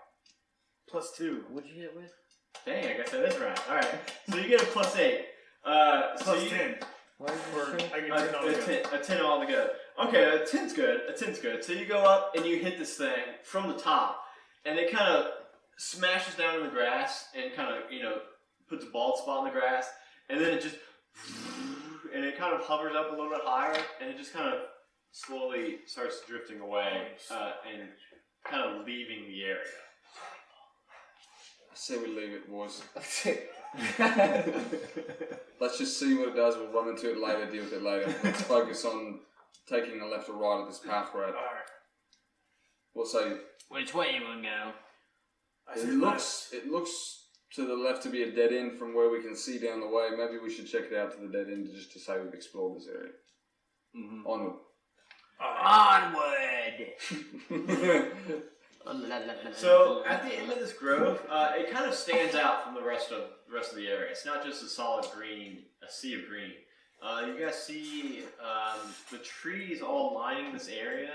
Plus 2. What'd you hit with? Dang, I guess that is right. All right, so you get a plus 8. Plus 10. What is Or your strength? I get 10 altogether. a 10 altogether. Okay, a 10's good. A 10's good. So you go up and you hit this thing from the top, and it kind of smashes down in the grass and kind of puts a bald spot in the grass, and then it just and it kind of hovers up a little bit higher, and it just kind of slowly starts drifting away and kind of leaving the area. I say we leave it, boys. Let's just see what it does. We'll run into it later, deal with it later. Let's focus on taking a left or right of this path, Brad. Alright. We'll say Which way you wanna go? it looks to the left to be a dead end from where we can see down the way. Maybe we should check it out to the dead end just to say we've explored this area. Mm-hmm. Onward. Onward! So at the end of this grove, it kind of stands out from the rest of the area. It's not just a solid green, a sea of green. You guys see the trees all lining this area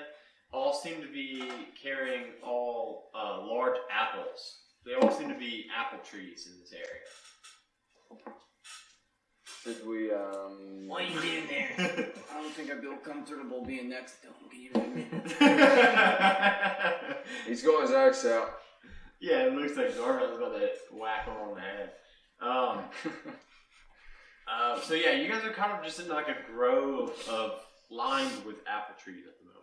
all seem to be carrying all large apples. They all seem to be apple trees in this area. Should we, What are you doing there? I don't think I'd feel comfortable being next to him. Can you admit? He's got his axe out. Yeah, it looks like Garvin's about to whack him on the head. So yeah, you guys are kind of just in like a grove of lined with apple trees at the moment.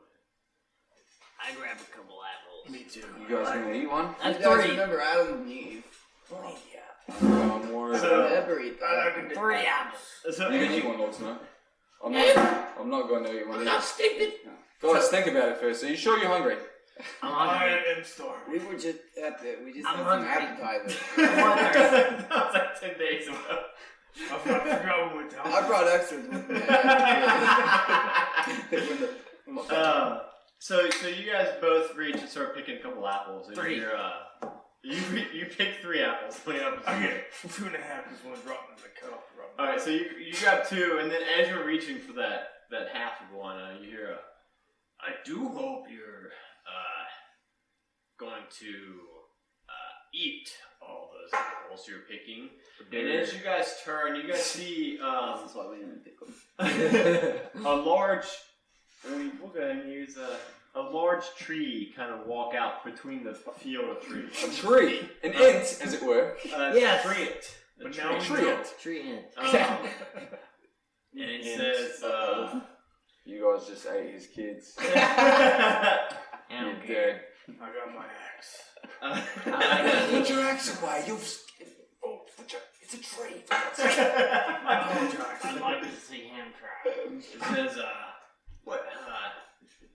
I grab a couple apples. Me too. You guys gonna eat one? That's You guys 3. remember Adam and Eve? Oh, yeah. I'm worried. So- Never eat that. 3 apples. So You can eat one, Lord Snow. I'm not going to eat one I'm either. not stupid. Guys, think about it first. Are you sure you're hungry? I'm I hungry. am starving. We were just at the, we just I'm had some hungry. appetizers. I'm hungry. that was like 10 days ago. I forgot we went down. I brought extras with me. So you guys both reach and start picking a couple apples. And 3. You pick 3 apples. I get 2.5 because one dropped and I cut off the rubber. Alright, so you grab 2, and then as you're reaching for that half of one, you hear a, I do hope you're going to eat all those apples you're picking. And as you guys turn, you guys see That's why we didn't pick them. a large, we'll go ahead and use a large tree kind of walk out between the field of trees. A tree. An ant, as it were. Yes. Treant. But now we Tree know. ant. Tree ant. And it says, You guys just ate his kids. I You're don't care. dead. I got my axe. Put your axe away. It's a tree. I apologize. I'd like to see him try. It says, what?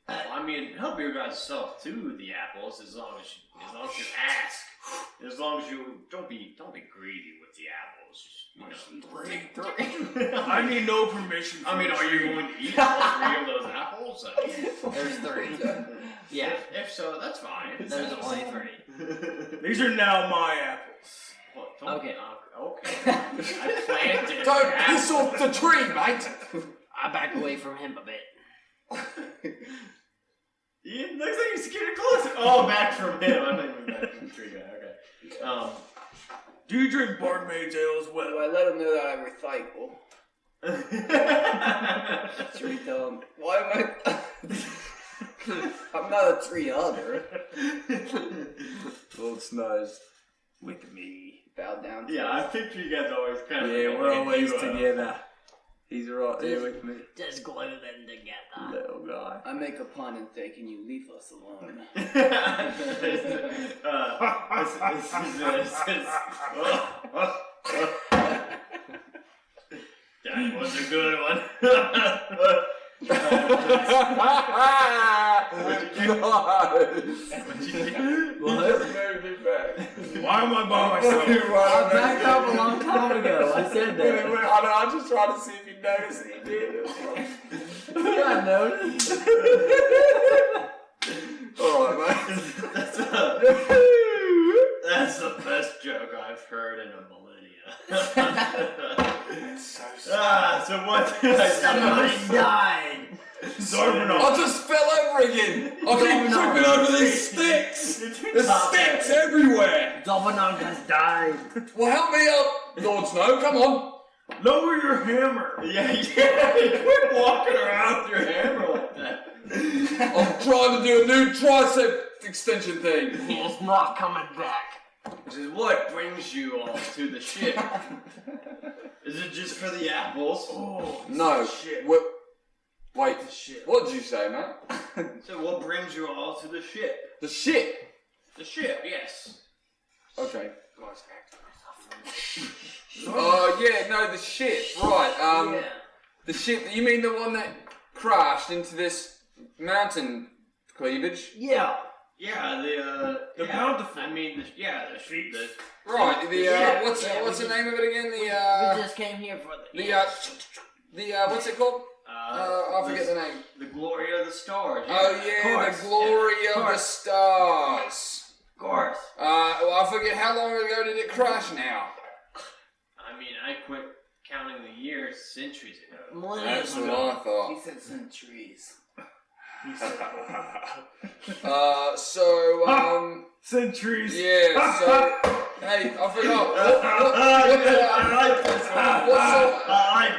I mean, help your guys self to the apples as long as you ask. As long as you don't be greedy with the apples. I need no permission. I mean, are you going to eat all 3 of those apples? There's 3. Yeah. If so, that's fine. There's only 3. These are now my apples. What, don't- Okay. Okay. I planted. Don't piss off the tree, mate. I back away from him a bit. It looks like you're scared closer. Oh, back from him. I think we're back from the tree guy. Okay. Do you drink barmaid's ale as So well? I let him know that I recycle. Should we tell him, why am I... I'm not a tree hugger. Lord Snows. With me. Bow down to Yeah, I picture you guys always kind of. Yeah, we're always together. He's right there with me. Just glue them together. Little guy. I make a pun and say, can you leave us alone? That was a good one. Why am I by myself? I backed up a long time ago. I said that. I was just trying to see if you noticed that you did. Yeah, I noticed. alright, mate. That's the best joke I've heard in a millennia. So what did I Somebody do? died. I just fell over again. I keep tripping over these sticks. There's sticks everywhere. Dominog has died. Well, help me up, Lord Snow. Come on. Lower your hammer. Yeah, quit walking around with your hammer like that. I'm trying to do a new tricep extension thing. He is not coming back. Which is what brings you all to the ship. Is it just for the apples? Oh, No. shit. What? Wait. Shit. What did you say, man? So what brings you all to the ship? The ship. The ship, yes. Okay. Oh yeah, no, the ship. Right. The ship. You mean the one that crashed into this mountain cleavage? Yeah. Yeah, the bountiful. I mean, the sheep. Right. What's yeah, the name of it again? We just came here for what's it called? I forget the name. The glory of the stars. Oh yeah, the glory of the stars. Of course. Well, I forget how long ago did it crash now. I mean, I quit counting the years centuries ago. That's what I thought. He said centuries. Centuries. Yeah, so, hey, I forgot.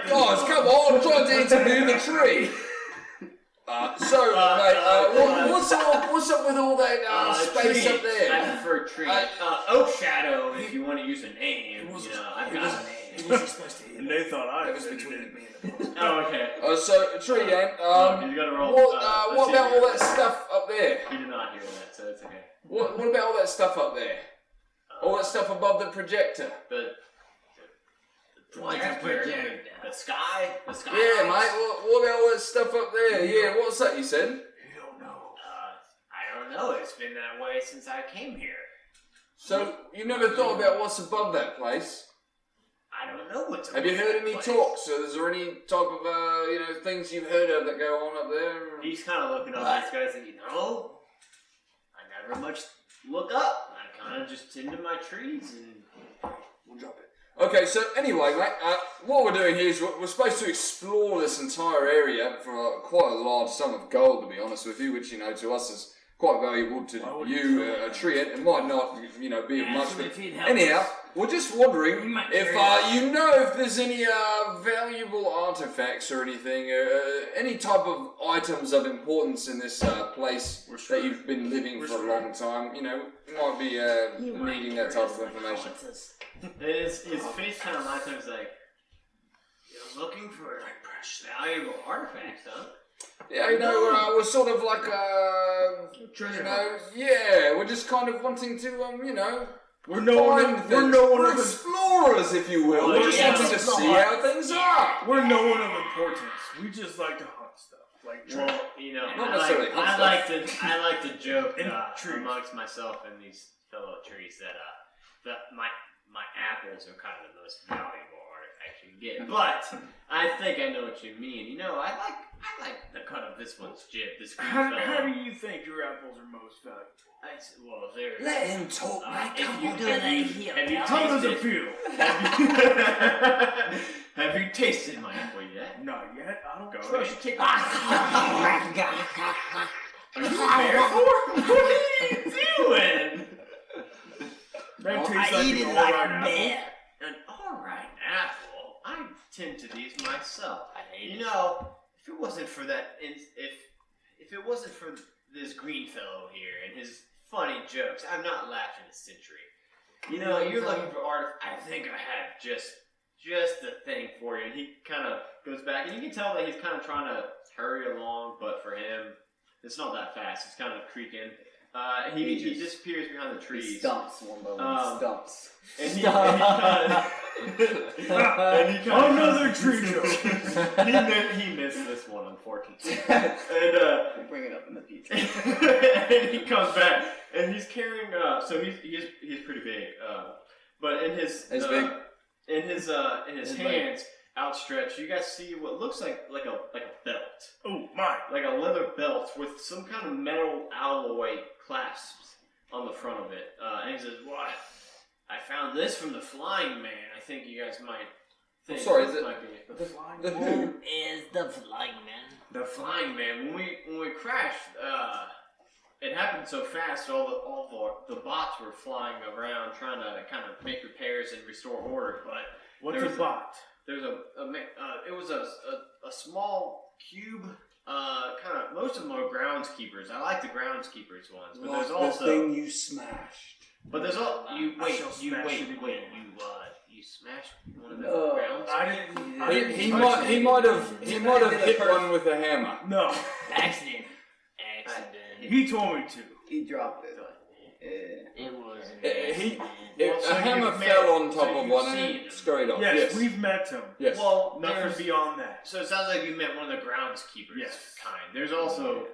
Guys, come on, I'm trying to interview the tree. What's up with all that space tree. up there? I prefer tree. Oak Shadow, if you want to use a name. I've got a name. And they thought I was between me and the Oh, okay. So, tree, He's gonna roll. what about all that stuff up there? He did not hear that, so it's okay. What about all that stuff up there? All that stuff above the projector? The projector. The sky. The sky. Yeah, mate. What about all that stuff up there? Yeah, what's that you said? You don't know. I don't know. It's been that way since I came here. So, you never thought about what's above that place? I don't know what's. Have you heard any talks? Is there any type of, things you've heard of that go on up there? He's kind of looking up at these guys and, I never much look up. I kind of just tend to my trees and We'll drop it. Okay, so anyway, mate, what we're doing here is we're supposed to explore this entire area for quite a large sum of gold, to be honest with you, which, to us is quite valuable to you, a tree. It might not, be of much, but anyhow, we're just wondering if if there's any valuable artifacts or anything, any type of items of importance in this place that you've been living for a long time. You might be needing that type of information. his face kind of lights up. He's like, "You're looking for valuable artifacts, huh?" Yeah, we're sort of like we're just kind of wanting to We're no explorers, if you will. We're just wanting to see how things are. We're no one of importance. We just like to hunt stuff. Not necessarily hunt I like to joke In trees. amongst myself and these fellow trees that my apples are kind of the most valuable artifact you can get. But I think I know what you mean. I like the cut of this one's jib. This green How fellow. do you think your apples are most valuable? Let him talk, mate. Come on. Have you How does it tasted? feel? Have you tasted my apple yet? Not yet. I don't Go trust ahead. you. Are you barefoot? What are you doing? That tastes I like eat an it all like right a apple. man. An alright apple. I tend to these myself. If it wasn't for that, if it wasn't for this green fellow here and his funny jokes, I've not laughed in a century. You're looking for art. I think I have just the thing for you. And he kind of goes back, and you can tell that he's kind of trying to hurry along, but for him, it's not that fast. It's kind of creaking. He disappears behind the trees. He stumps one by one. Stumps. And he kind of Another tree joke. he missed this one, unfortunately. And We'll bring it up in the future. and he comes back, and he's carrying. So he's pretty big. But in his He's big. in his hands, outstretched, you guys see what looks like a belt, Oh my! like a leather belt with some kind of metal alloy clasps on the front of it. And he says, "What? I found this from the Flying Man. I think you guys might think sorry, this is it might be it." The Who who? is the Flying Man? The Flying Man. When we crashed, it happened so fast. All the bots were flying around trying to kind of make repairs and restore order. But What's There's a bot? there's it was a small cube. Kind of most of them are groundskeepers. I like the groundskeepers ones, but there's also you smashed. but there's all you I shall smash it again. you smashed one of the No, grounds. I didn't. He might have hit one with a hammer. No, Accident. he told me to. He dropped it. It was an So A hammer you've fell met- on top so of you've one and seen it him. scurried off. Yes, we've met him. Yes. Well, Nothing there's beyond that. so it sounds like you met one of the groundskeepers Yes. kind. There's also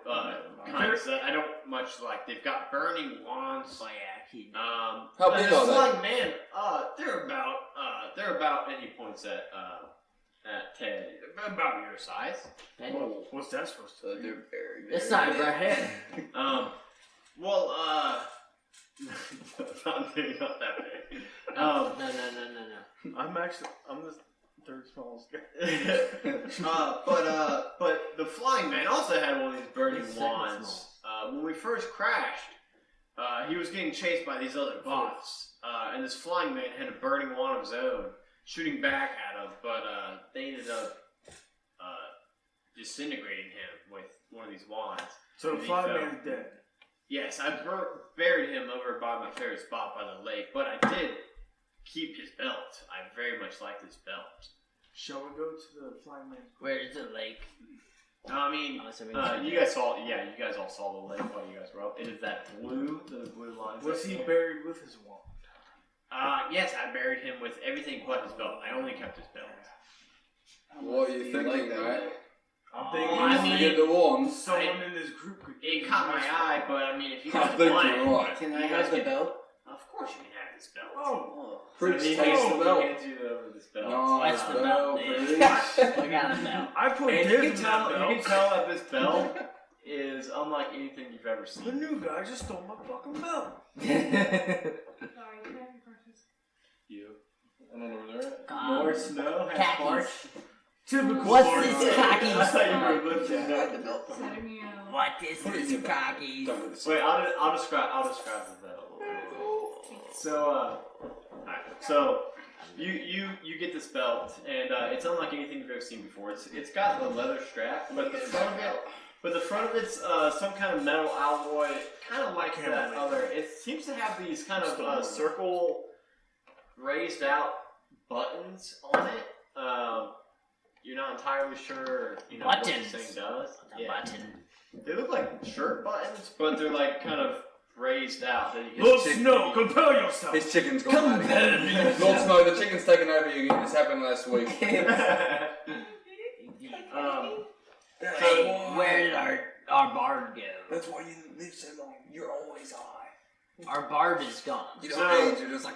kinds that I don't much like. They've got burning wands. How But big it's are they? like, man, they're about, and he points at Ted, about your size. What's that supposed to So be? they're very, This very side right here. Well, not that big. No. I'm the third smallest guy. But the Flying Man also had one of these burning He's second wands. When we first crashed, he was getting chased by these other bots, and this Flying Man had a burning wand of his own, shooting back at him. But they ended up disintegrating him with one of these wands. So the And he flying fell. man's dead. Yes, I buried him over by my favorite spot by the lake, but I did keep his belt. I very much like this belt. Shall we go to the flying man's? Where is the lake? I mean, you guys all saw the lake while you guys were up. It is that blue line. Was he buried with his wand? Yes, I buried him with everything but his belt. I only kept his belt. What are you thinking, that, mate? I'm thinking I You mean, get the wands. someone in this group could. It caught my eye, but I mean, if you I guys think want you're it, right. Can I You guys have the can- belt? of course you can have this belt. Oh, Preach He takes hands the he belt. hands you over this belt. No, What's the belt, belt, please. I got a belt. I put And Div you in can that tell belt. that this belt is unlike anything you've ever The seen. new guy just stole my fucking belt. Sorry, can I have your purchase? You. I don't know where they're at. More snow, khakis. Typical. What's Florida. this I khakis? thought you were lifting Yeah, I had up. the belt. Setting me out. What is Put it in this your bag. khakis? Don't let it Wait, I'll describe the belt. So, so you get this belt, and it's unlike anything you've ever seen before. It's got a leather strap, but the front of it's some kind of metal alloy, kind of like that other. It seems to have these kind of circle raised out buttons on it. You're not entirely sure, what Buttons. this thing does. The button. They look like shirt buttons, but they're like kind of raised out. That you can Lord Snow, compel yourself. His chicken's gone mad again. Lord Snow, the chicken's taken over you again. This happened last week. Hey, where did our bard go? That's why you live so long. You're always high. Our bard is gone. You don't age, you're just like...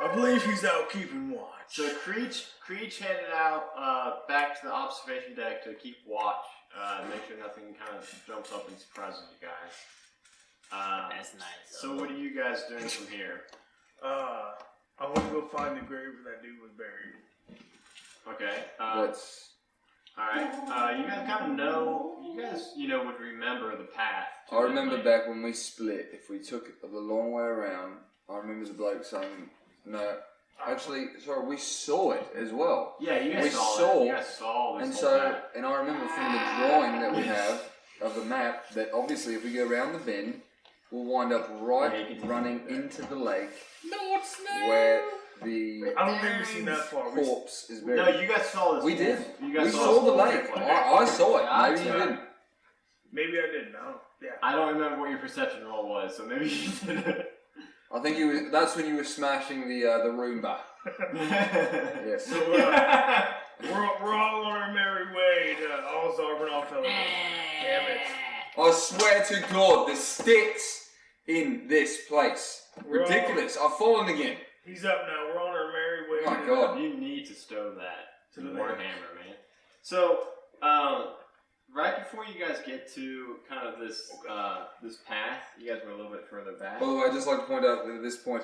I believe he's out keeping watch. So Creech headed out back to the observation deck to keep watch, make sure nothing kind of jumps up and surprises you guys. That's nice. So what are you guys doing from here? I want to go find the grave where that dude was buried. Okay. That's... Alright. You guys kind of know. You guys, would remember the path. to I the remember lake. back when we split, if we took the long way around, I remember the bloke saying, no, actually, sorry, we saw it as well. Yeah, you guys we saw saw- it. You guys saw this And whole so, path. and I remember from the drawing that we have of the map, that obviously if we go around the bend, we'll wind up right running into the lake where the I don't think we've seen that far. corpse is No, buried. you guys saw this. We did. You guys We saw saw this the whole lake. thing. I saw it. Yeah, Maybe you didn't. Maybe I didn't. I don't. Yeah. I don't remember what your perception roll was, so maybe you didn't. I think you were, that's when you were smashing the Roomba. Yes. So we're all on our merry way to Alzarban Fellow. Damn it. I swear to God, the sticks in this place. Ridiculous. I've fallen again. He's up now. We're on our merry way. Oh my to- God. You need to stow that. To the Warhammer, left. man. So, right before you guys get to kind of this this path, you guys were a little bit further back. By the way, I'd just like to point out that at this point,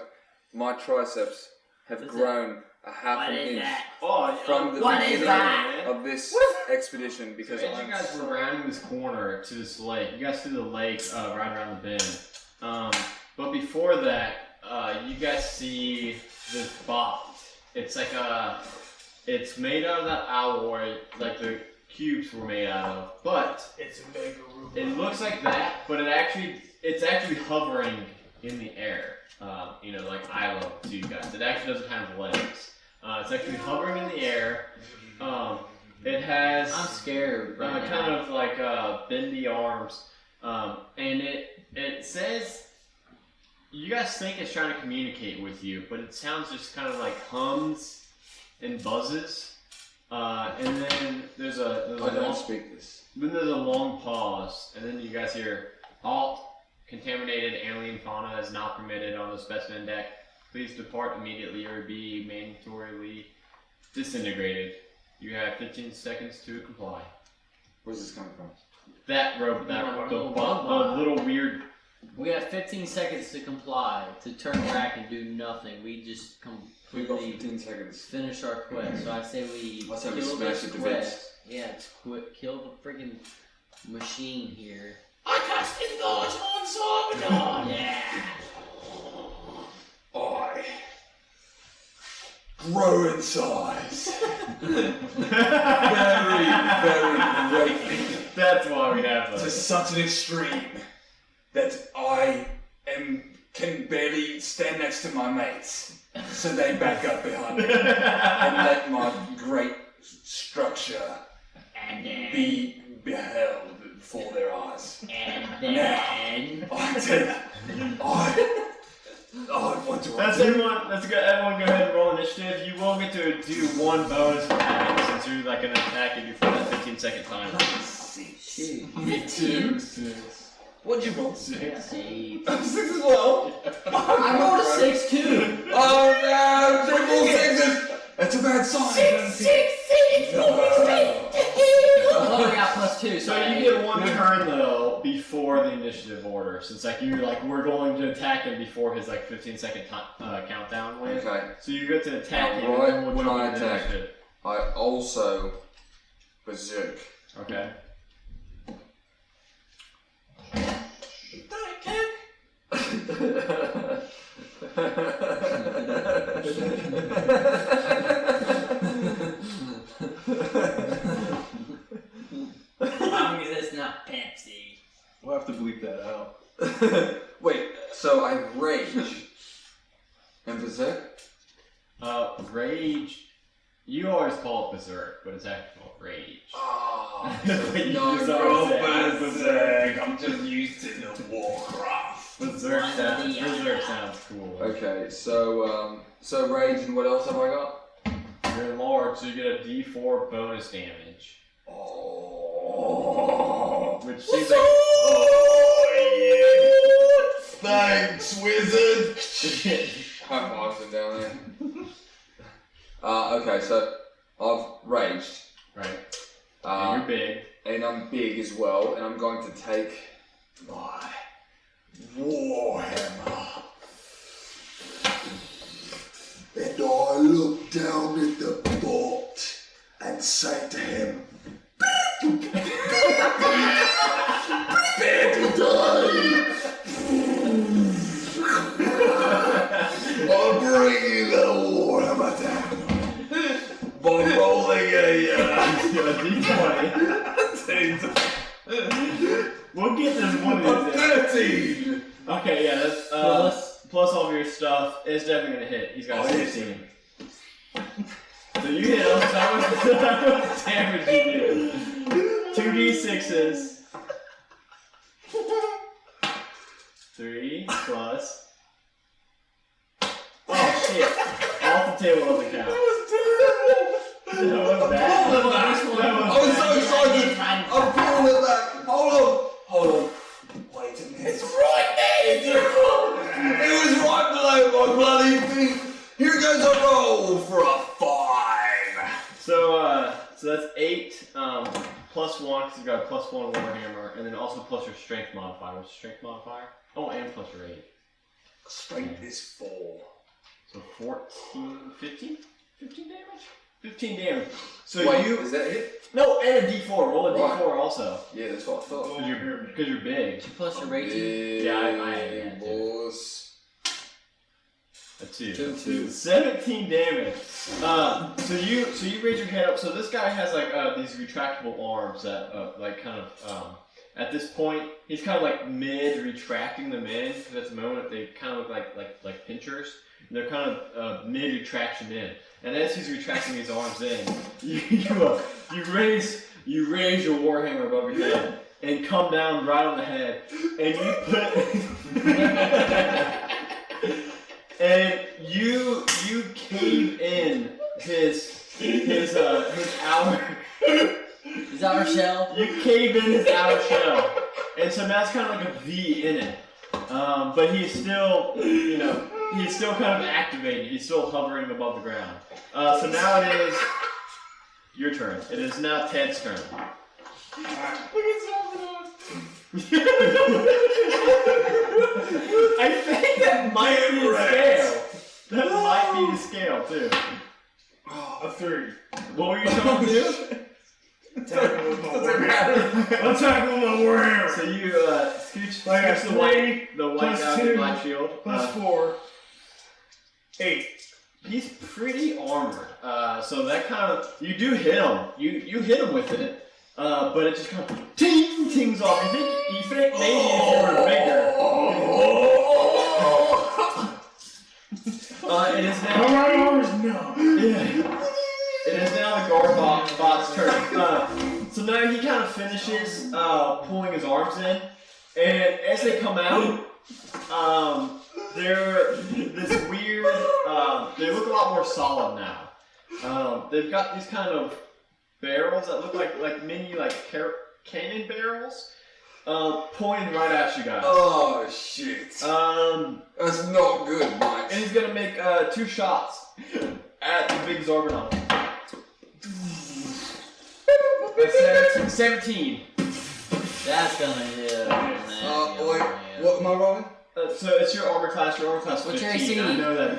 my triceps have What's grown a half What an is inch that? Oh, from the What is beginning that? of this expedition because So as I'm you guys were rounding this corner to this lake, you guys see the lake right around the bend. But before that, you guys see this box. It's like it's made out of that alloy, like the cubes were made out of. But It's a mega robot. it looks like that, but it's actually hovering in the air. You know, like I love to you guys. It actually doesn't have legs. It's actually hovering in the air. It has I'm scared right kind now. of like bendy arms, and it says you guys think it's trying to communicate with you, but it sounds just kind of like hums and buzzes, and then there's a I don't speak this. then there's a long pause, and then you guys hear all contaminated alien fauna is not permitted on the specimen deck. Please depart immediately or be mandatorily disintegrated. You have 15 seconds to comply. Where's this coming from? That rope, the little weird. We have 15 seconds to comply, to turn back and do nothing. We just We've got completely 15 seconds. finish our quest. So I say we I say we kill smash this it to quest. Yeah, it's kill the freaking machine here. I cast enlarge on Sarmadon! Yeah. I grow in size. Very, very greatly. That's why we have To those. such an extreme that I can barely stand next to my mates, so they back up behind me and let my great structure And then. be beheld before their eyes. And then. I want to. That's everyone. That's good. Everyone, go ahead and roll initiative. You will get to do one bonus for that since you're like gonna attack it before that 15-second time. Shoot. Me too. What'd you roll? Six. 6 as well. I rolled a 6 too. Oh no! Triple sixes. That's a bad sign. Well, I got +2, So you get one turn though before the initiative order, since like we're going to attack him before his like 15-second countdown wins. Okay. So you get to attack him. Right and then we'll when jump I into attack. initiative. I also berserk. Okay. How is this not Pepsi? We'll have to bleep that out. Wait, so I rage and berserk? Rage. You always call it berserk, but it's actually called rage. Oh, But you no, just bro, always say berserk. I'm just used to the Warcraft. Berserk sounds cool. Okay, so rage and what else have I got? You're enlarged, so you get a D4 bonus damage, Oh, which seems like. thanks, wizard. High fives him down there. Okay, so I've raged. Right. And you're big. And I'm big as well, and I'm going to take my warhammer. And I look down at the bot and say to him, prepare to die! I'll bring you the warhammer down by rolling a D20. We'll get this one of these days. 13! Okay, yeah, that's plus all of your stuff. It's definitely gonna hit. He's got a 16. So you hit him. So how much damage you do? 2d6s. 3 plus. Oh shit! Off the table doesn't count. That was bad. I was so excited! I'm pulling it back! Hold on! Wait a minute. It's right there! It was right below my bloody feet! Here goes a roll for a 5! So, So that's 8 plus 1 because you've got a plus 1 Warhammer, and then also plus your strength modifier. What's your strength modifier? Oh, and plus your 8. Strength is 4. So 14, 15? 15 damage? 15 damage. So Wait, you. is that it? No, and a d4. Roll a Right. d4 also. Yeah, that's what I thought. Because you're big. Plus your rating. Yeah, I am. Boys. A 2. Two. 17 damage. So you raise your head up. So this guy has like these retractable arms that like kind of at this point he's kind of like mid retracting them in because at the moment they kind of look like pinchers. And they're kind of mid retraction in. And as he's retracting these arms in, you raise your warhammer above your head and come down right on the head, and you put and you cave in his outer His outer shell. you cave in his outer shell, and so now it's kind of like a V in it. But he's still he's still kind of activated. He's still hovering above the ground. So now it is your turn. It is now Ted's turn. Look at Salvador. I think that might be the scale. That might be the scale too. A 3. What were you trying to do? Attack with my warhammer. Attack with my warhammer. So you scooch I got the white plus out of 2, the black shield. plus 4. 8. He's pretty armored. So that kind of you do hit him. You hit him with it. But it just kind of tings off. You think maybe if you were bigger. It is now. My armor's numb. Yeah. It is now the guard bot's turn. So now he kind of finishes pulling his arms in, and as they come out, they're this weird. They look a lot more solid now. They've got these kind of barrels that look like mini cannon barrels, pointing right at you guys. Oh shit. That's not good, Mike. And he's gonna make 2 shots at the big Zorbidon. 17. That's gonna hit. Wait, what am I rolling? So it's your armor class. Your armor class 15. What's your AC? I know that.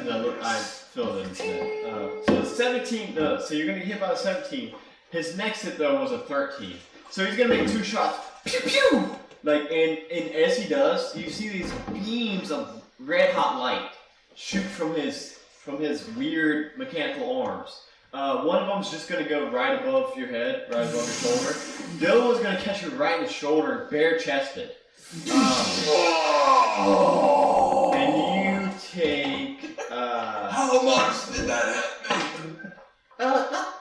I filled it in today. So 17. So you're gonna get hit by a 17. His next hit though was a 13. So he's gonna make 2 shots. Pew pew. Like and as he does, you see these beams of red hot light shoot from his weird mechanical arms. One of them's just gonna go right above your head, right above your shoulder. The other one's gonna catch you right in the shoulder, bare chested. And you take How much did that hurt me?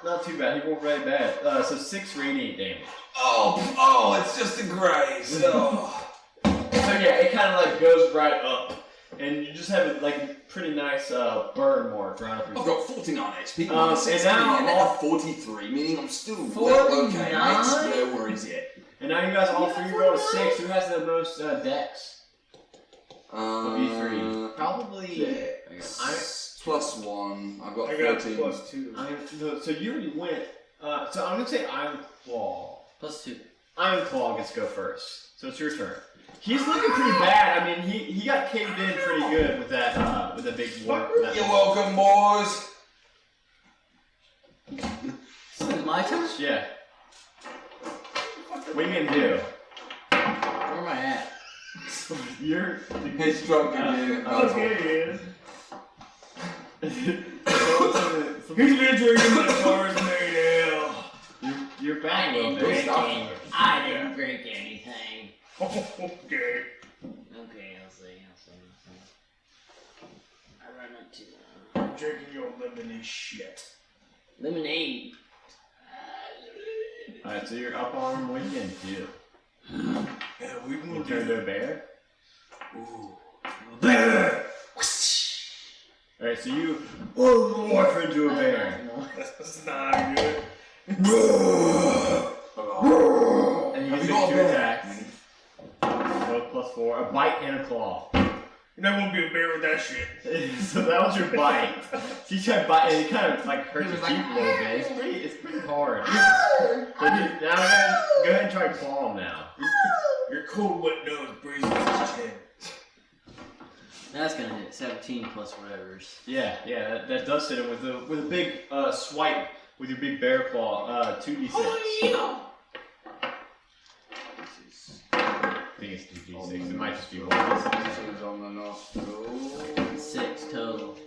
not too bad. He rolled very bad. So 6 radiant damage. Oh, it's just a graze. Oh. So yeah, it kind of like goes right up, and you just have like a pretty nice burn mark right up your. I've got 49 HP. And now and all- 43, meaning I'm still 49? well okay. Mate. No worries yet. And now you guys all 3 rolled a 6. Who has the most dex? Of you 3. Probably. Yeah. Plus 1. I've got I got 13. plus 2. So you already went. So I'm gonna say Iron Claw. Plus 2. Iron Claw gets to go first. So it's your turn. He's looking pretty bad. I mean, he got caved in pretty good with that with the big war. You're welcome, boys. So it's my turn? Yeah. What are you gonna do? Where am I at? You're. He's drunk again. Okay, So He's been drinking my car's made ale. you're back a little didn't bit. drink I didn't drink anything. Okay. Okay, I'll see. I run up to I'm drinking your lemonade shit. lemonade. Alright, so you're up on him. What are you gonna do? Yeah, we You gonna turn do to a bear? Ooh. Alright, so you morph into a bear. That's not good. And you Have get you got 2 a bear? attacks. Both +4. A bite and a claw. You're not gonna be a bear with that shit. So that was your bite. So you tried bite, and it kind of like hurt your teeth a little bit. It's pretty hard. Now go ahead and try claw him now. Your cold, wet nose breezes his chin. That's gonna hit 17 plus whatever's. Yeah, that does hit him with a big swipe with your big bear claw. 2d6. I think it's 2d6. It might just be 1d6. This is on the nostril. 6 total.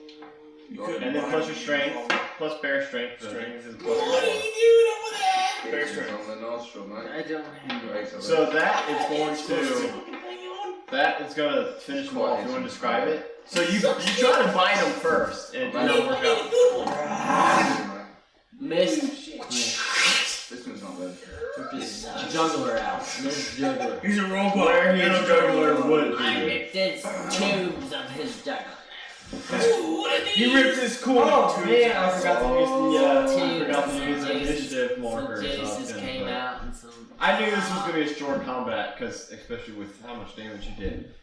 And then plus your strength, plus bear strength. So Strength. is plus What are you doing over there? This is on the nostril, mate. I don't have it. So that is going to finish him off. You want to describe it? So you try to bite him first, and it doesn't work out. Missed. This one's not bad. Just juggler out. Missed juggler. He's a robot. Where his juggler would I be. ripped his tubes of his juggler. He ripped his cool. Oh man, I forgot to use the initiative marker. Some So I was Genesis gonna came play. out and some. I knew this was gonna be a short combat, because especially with how much damage you did.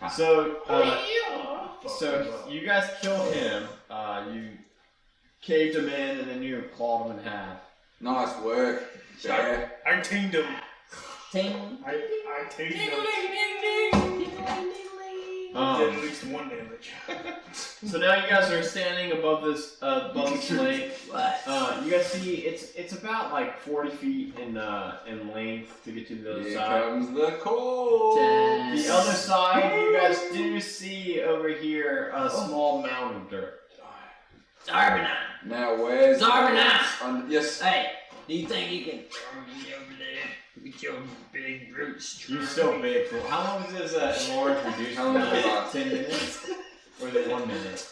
So you guys killed him. You caved him in, and then you clawed him in half. Nice work. Bear. I tamed him. Ting. I tamed him. Did at least 1 damage. So now you guys are standing above this lake. What? You guys see it's about like 40 feet in length to get to the other Here side. comes the cold. The other side, you guys do see over here a small mound of dirt. Zarbonite. Now where's Zarbonite. yes. Hey, do you think you can throw me over there with your big brute strength? You're so big. For how long does this enlarge reduce? How long does it last? 10 minutes? Or is it 1 minute?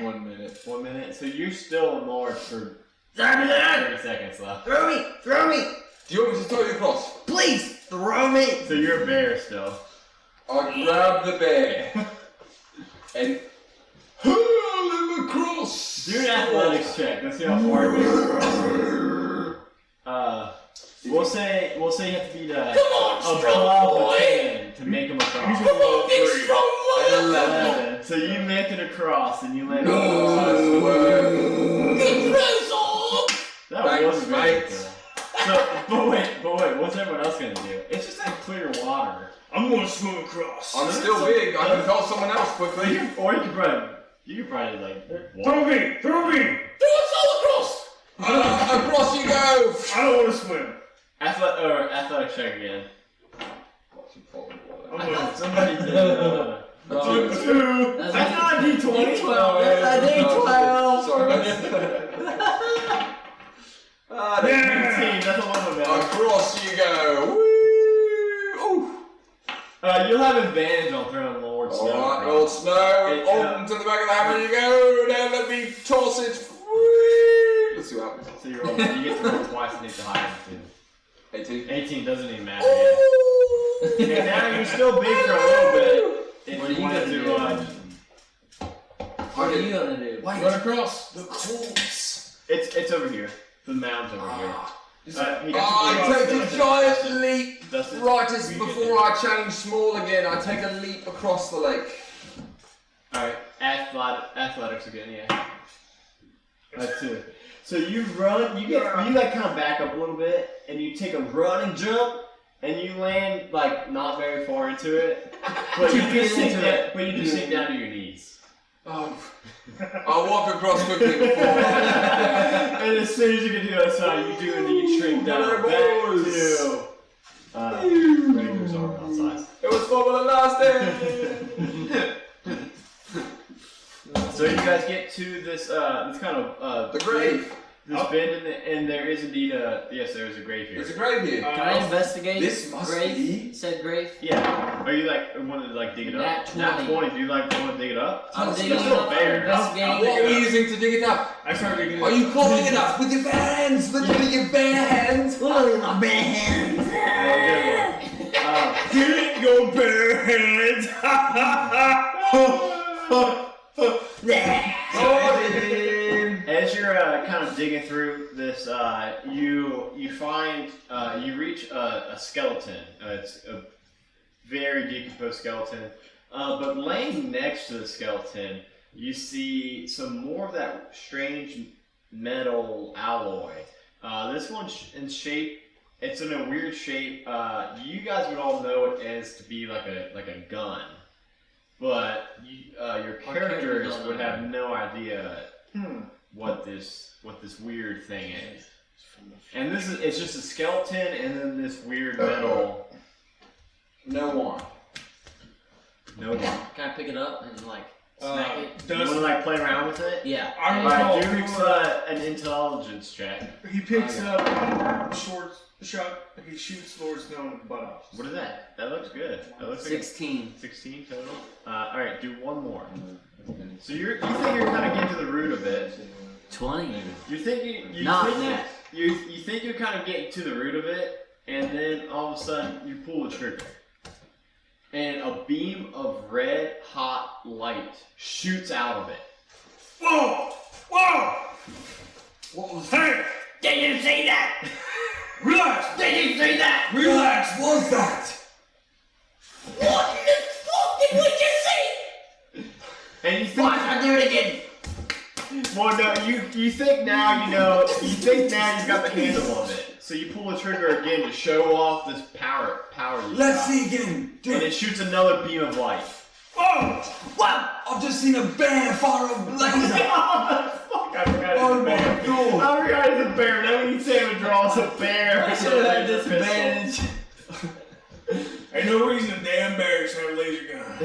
1 minute. 1 minute. So you're still enlarged for Zarbonite. 30 seconds left. Throw me! Throw me! Do you want me to throw you across? Please! Throw me! So you're a bear still. I grab the bear and hurl him across. Do an athletics check. Let's see how far you can throw. We'll say you have to beat a above a 10 to make him across. He's a low 3. 11. So you make it across and you land on Nice work. that Thanks, was great. mate. So, but wait, what's everyone else gonna do? It's just like clear water. I'm gonna swim across. I'm still big. I can call someone else quickly. Or you could probably like walk. Throw me! Throw me! Across you go. I don't want to swim. Athletic check again. I'm gonna. Somebody did. Two. That's not a D20. That's a D12. Sorry, man. That's 19. That's a little bit better. Across you go. Woo! Ooh. You'll have advantage on throwing Lord Snow. Alright, Lord Snow. On to the back of the hammer you go. Now let me toss it. Woo! Let's see what happens. So you get to roll twice and hit the high too. 18. 18 doesn't even matter yet. Yeah, now you're still big for a little bit. If What are you you wanted gonna to, do? What are you gonna do? Run across. The corpse. it's over here. The mound's over here. He gets to I go take a giant leap. Dustin, Right as before I change small again, I take a leap across the lake. Alright, athletics again, yeah. That's it. So you run, you like kind of back up a little bit, and you take a running jump, and you land like not very far into it, but you just sink down to your knees. Oh, I'll walk across quickly before. And as soon as you get to the other side, you do, and then you shrink down There back it to regular Zarbon size. It was fun while it lasted. So you guys get to this kind of The grave. this bend, and there is indeed there is a grave here. There's a grave here. Can I investigate? This must grave? be- Said grave? Yeah. Are you like wanting to like dig it up? Nat 20. Do you like want to dig it up? I'm That's digging still up, fair. investigating. What are we using to dig it up? I started digging. Are you clawing it up with your bare hands? Look at your bare hands. Look at my bare hands. Get your bare hands! As you're kind of digging through this, you find you reach a skeleton. It's a very decomposed skeleton. But laying next to the skeleton, you see some more of that strange metal alloy. This one's in shape. It's in a weird shape. You guys would all know it as to be like a gun, but your characters would have no idea what this weird thing is. And it's just a skeleton, and then this weird metal. No wand. No one. Can I pick it up and like smack it? You want to like play around with it? Yeah. Alright, do an intelligence check. He picks up short shot. He shoots Lord Snow in the buttocks. What is that? That looks good. That looks 16. 16 total. Alright, do one more. So you think you're kind of getting to the root of it. 20. You think you think you're kind of getting to the root of it, and then all of a sudden you pull the trigger. And a beam of red hot light shoots out of it. Whoa! Whoa! What was Hey! Did you see that? Relax! Did you see that? Relax, was that? What in the fuck did we just see? And you think Watch, I do it again. well no, you think now you've got the handle of it. So you pull the trigger again to show off this power you Let's got. see again. And it shoots another beam of light. Whoa! Wow! I've just seen a bear fire a laser. Fuck, I forgot it's Oh a my bear. God. I forgot it's a bear. Now when you say it draws a bear. I should have had disadvantage. Ain't no reason the damn bears have laser guns.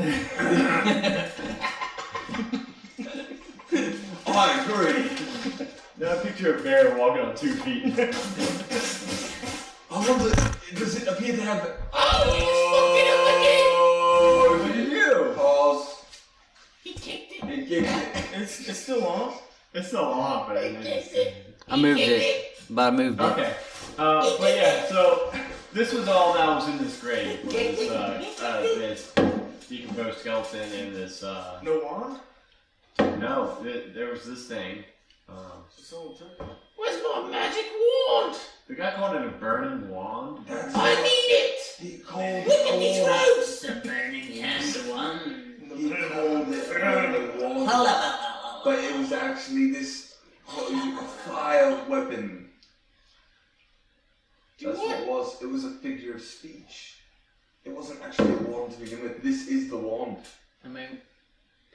I agree. Now I picture a bear walking on 2 feet. I wonder, does it appear to have... Oh, What did you do? Pause. he kicked it. It kicked it. It's still on. It's still on, but I moved it, but I moved it. okay. But yeah, so this was all that was in this grave. Was this decomposed skeleton and this. No wand? No, there was this thing. Someone took it. Where's my magic wand? The guy called it a burning wand. I need it. He called Look at these it ropes. The burning hand one. He called it a wand. Hold up. But it was actually this, what is it, a fire weapon. That's what it was. It was a figure of speech. It wasn't actually a wand to begin with. This is the wand. Can I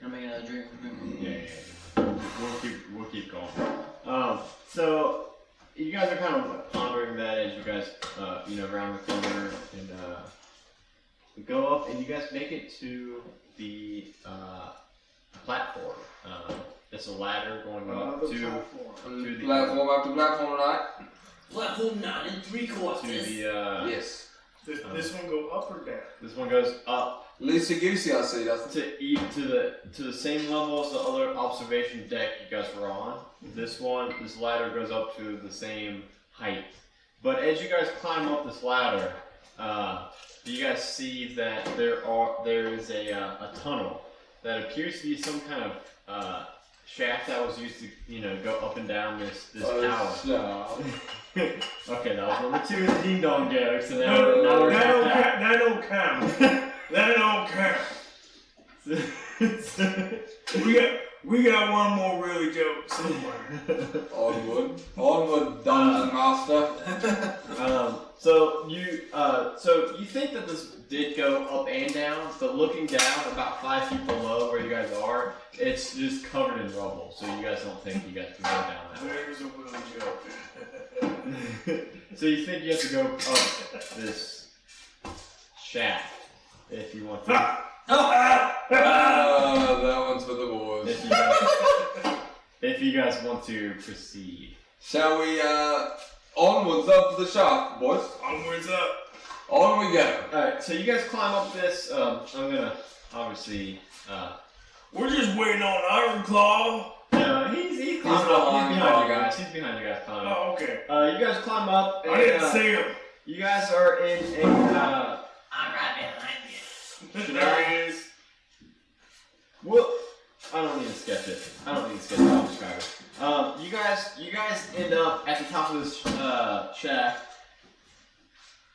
make another drink? Yeah. We'll keep going. So you guys are kind of pondering that as you guys, around the corner and go up, and you guys make it to the platform. It's a ladder going up to the Platform after platform tonight. Platform 9 3/4. to the Yes. Does this one go up or down? this one goes up Loosey goosey, I see. That's to the same level as the other observation deck you guys were on. This ladder goes up to the same height. But as you guys climb up this ladder, you guys see that there is a tunnel that appears to be some kind of shaft that was used to go up and down this tower. No. Okay, that was number 2 of the ding dong jokes, and now No, we're that back don't down. count. That don't count. That don't count. We got one more really joke somewhere. Onward, dungeon master. So you think that this did go up and down, but looking down about 5 feet below where you guys are, it's just covered in rubble. So you guys don't think you guys can go down that way. There's a Willie joke. So you think you have to go up this shaft if you want to. That one's for the boys. If you guys want to proceed. Shall we, onwards up the shaft, boys? Onwards up. On we go. Alright, so you guys climb up this, I'm gonna, obviously, We're just waiting on Iron Claw. he's climbing up, behind he's behind you you. guys, he's behind you guys climbing up. Oh, okay. You guys climb up, and, I didn't see him. you guys are in a, I'm right behind you. There he is. well, I don't need to sketch it. I'll describe it. You guys end up at the top of this shaft.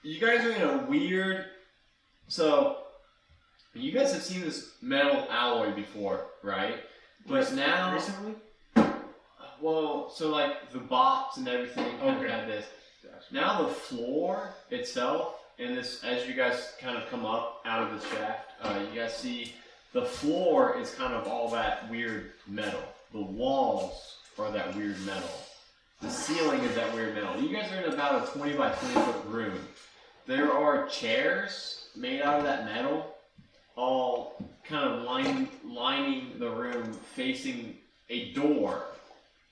You guys are in a weird. So You guys have seen this metal alloy before, right? But now, Recently? well, so like the box and everything kind of had this. Now the floor itself, and this, as you guys kind of come up out of the shaft, you guys see the floor is kind of all that weird metal. The walls are that weird metal. The ceiling is that weird metal. You guys are in about a 20 by 20 foot room. There are chairs made out of that metal, all kind of lining the room, facing a door.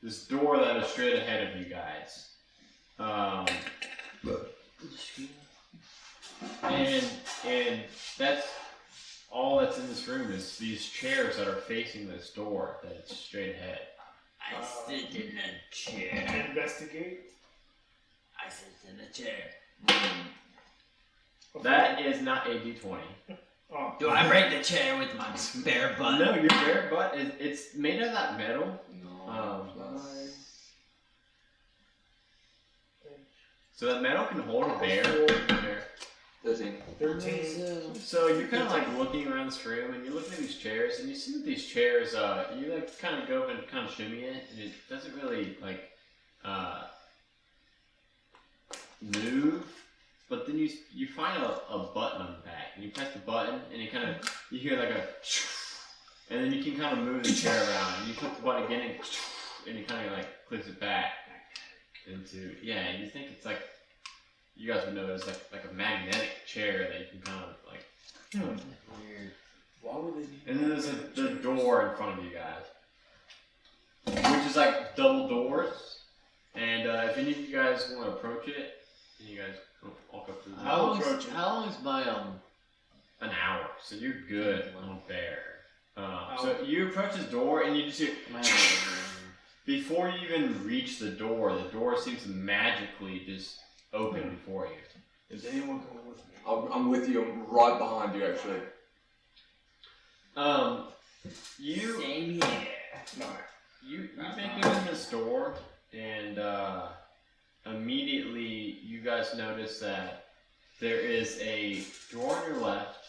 This door that is straight ahead of you guys. And that's all that's in this room is these chairs that are facing this door that's straight ahead. I sit in a chair. Investigate. I sit in a chair. That is not a D20. Oh. Do I break the chair with my bare butt? No, your bare butt is it's made of that metal. So that metal can hold a bear. 13. 13. So you're kind of like looking around this room, and you're looking at these chairs, and you see that these chairs, you like kind of go and kind of shimmy it, and it doesn't really like move. But then you find a button on the back, and you press the button, and you hear like a, and then you can kind of move the chair around, and you click the button again, and it kind of like clicks it back into and you think it's like. You guys would know it's like a magnetic chair that you can kind of like. Weird. Why would they need And then there's the door in front of you guys, which is like double doors. And if any of you guys want to approach it, then you guys walk up to the door. How long is my An hour, so you're good on bear. So you approach this door and you just hear. Before you even reach the door seems to magically just open before you. Is anyone coming with me? I'm with you. I'm right behind you, actually. You Same here. No. you make it in this door, and immediately you guys notice that there is a door on your left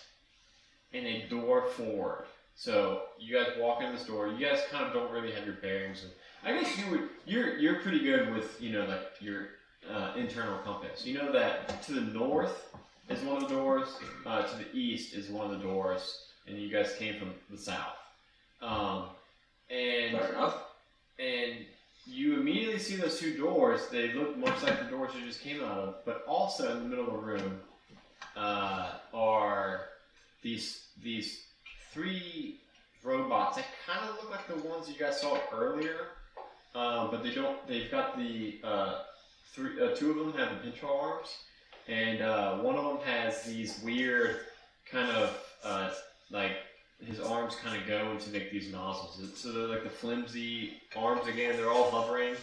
and a door forward. So you guys walk in this door. You guys kind of don't really have your bearings. I guess you're pretty good with like your internal compass. You know that to the north is one of the doors, to the east is one of the doors, and you guys came from the south. Fair enough. And you immediately see those two doors. They look much like the doors you just came out of, but also in the middle of the room are these three robots that kind of look like the ones you guys saw earlier, but they don't. They've got the two of them have the pinch arms, and one of them has these weird kind of like his arms kind of go into make these nozzles. So they're like the flimsy arms again. They're all hovering,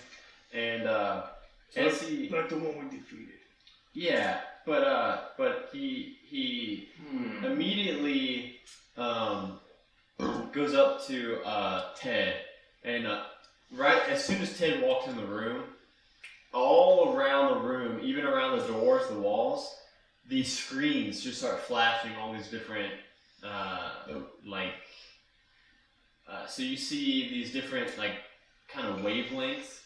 and as he Like the one we defeated. yeah, but he immediately goes up to Ted, and right as soon as Ted walks in the room. All around the room, even around the doors, the walls, these screens just start flashing all these different, so you see these different, kind of wavelengths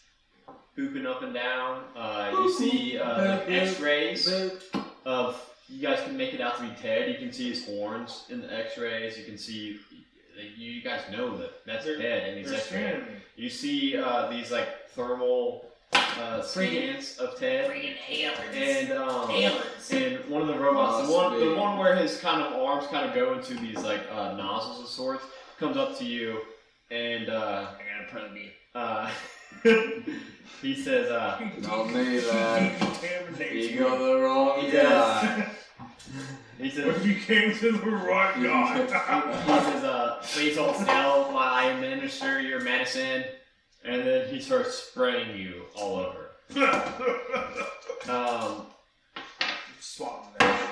booping up and down. You see X-rays of, you guys can make it out to be Ted. You can see his horns in the X-rays. You can see, you guys know that that's Ted in these X-rays. You see these, thermal scans of Ted, and one of the robots, the one where his kind of arms kind of go into these nozzles of sorts, comes up to you, and I gotta probably he says, Not me, lad. You got the wrong guy. He says, You came to the right guy. he says, please hold still while I administer your medicine. And then he starts spraying you all over. Swap that.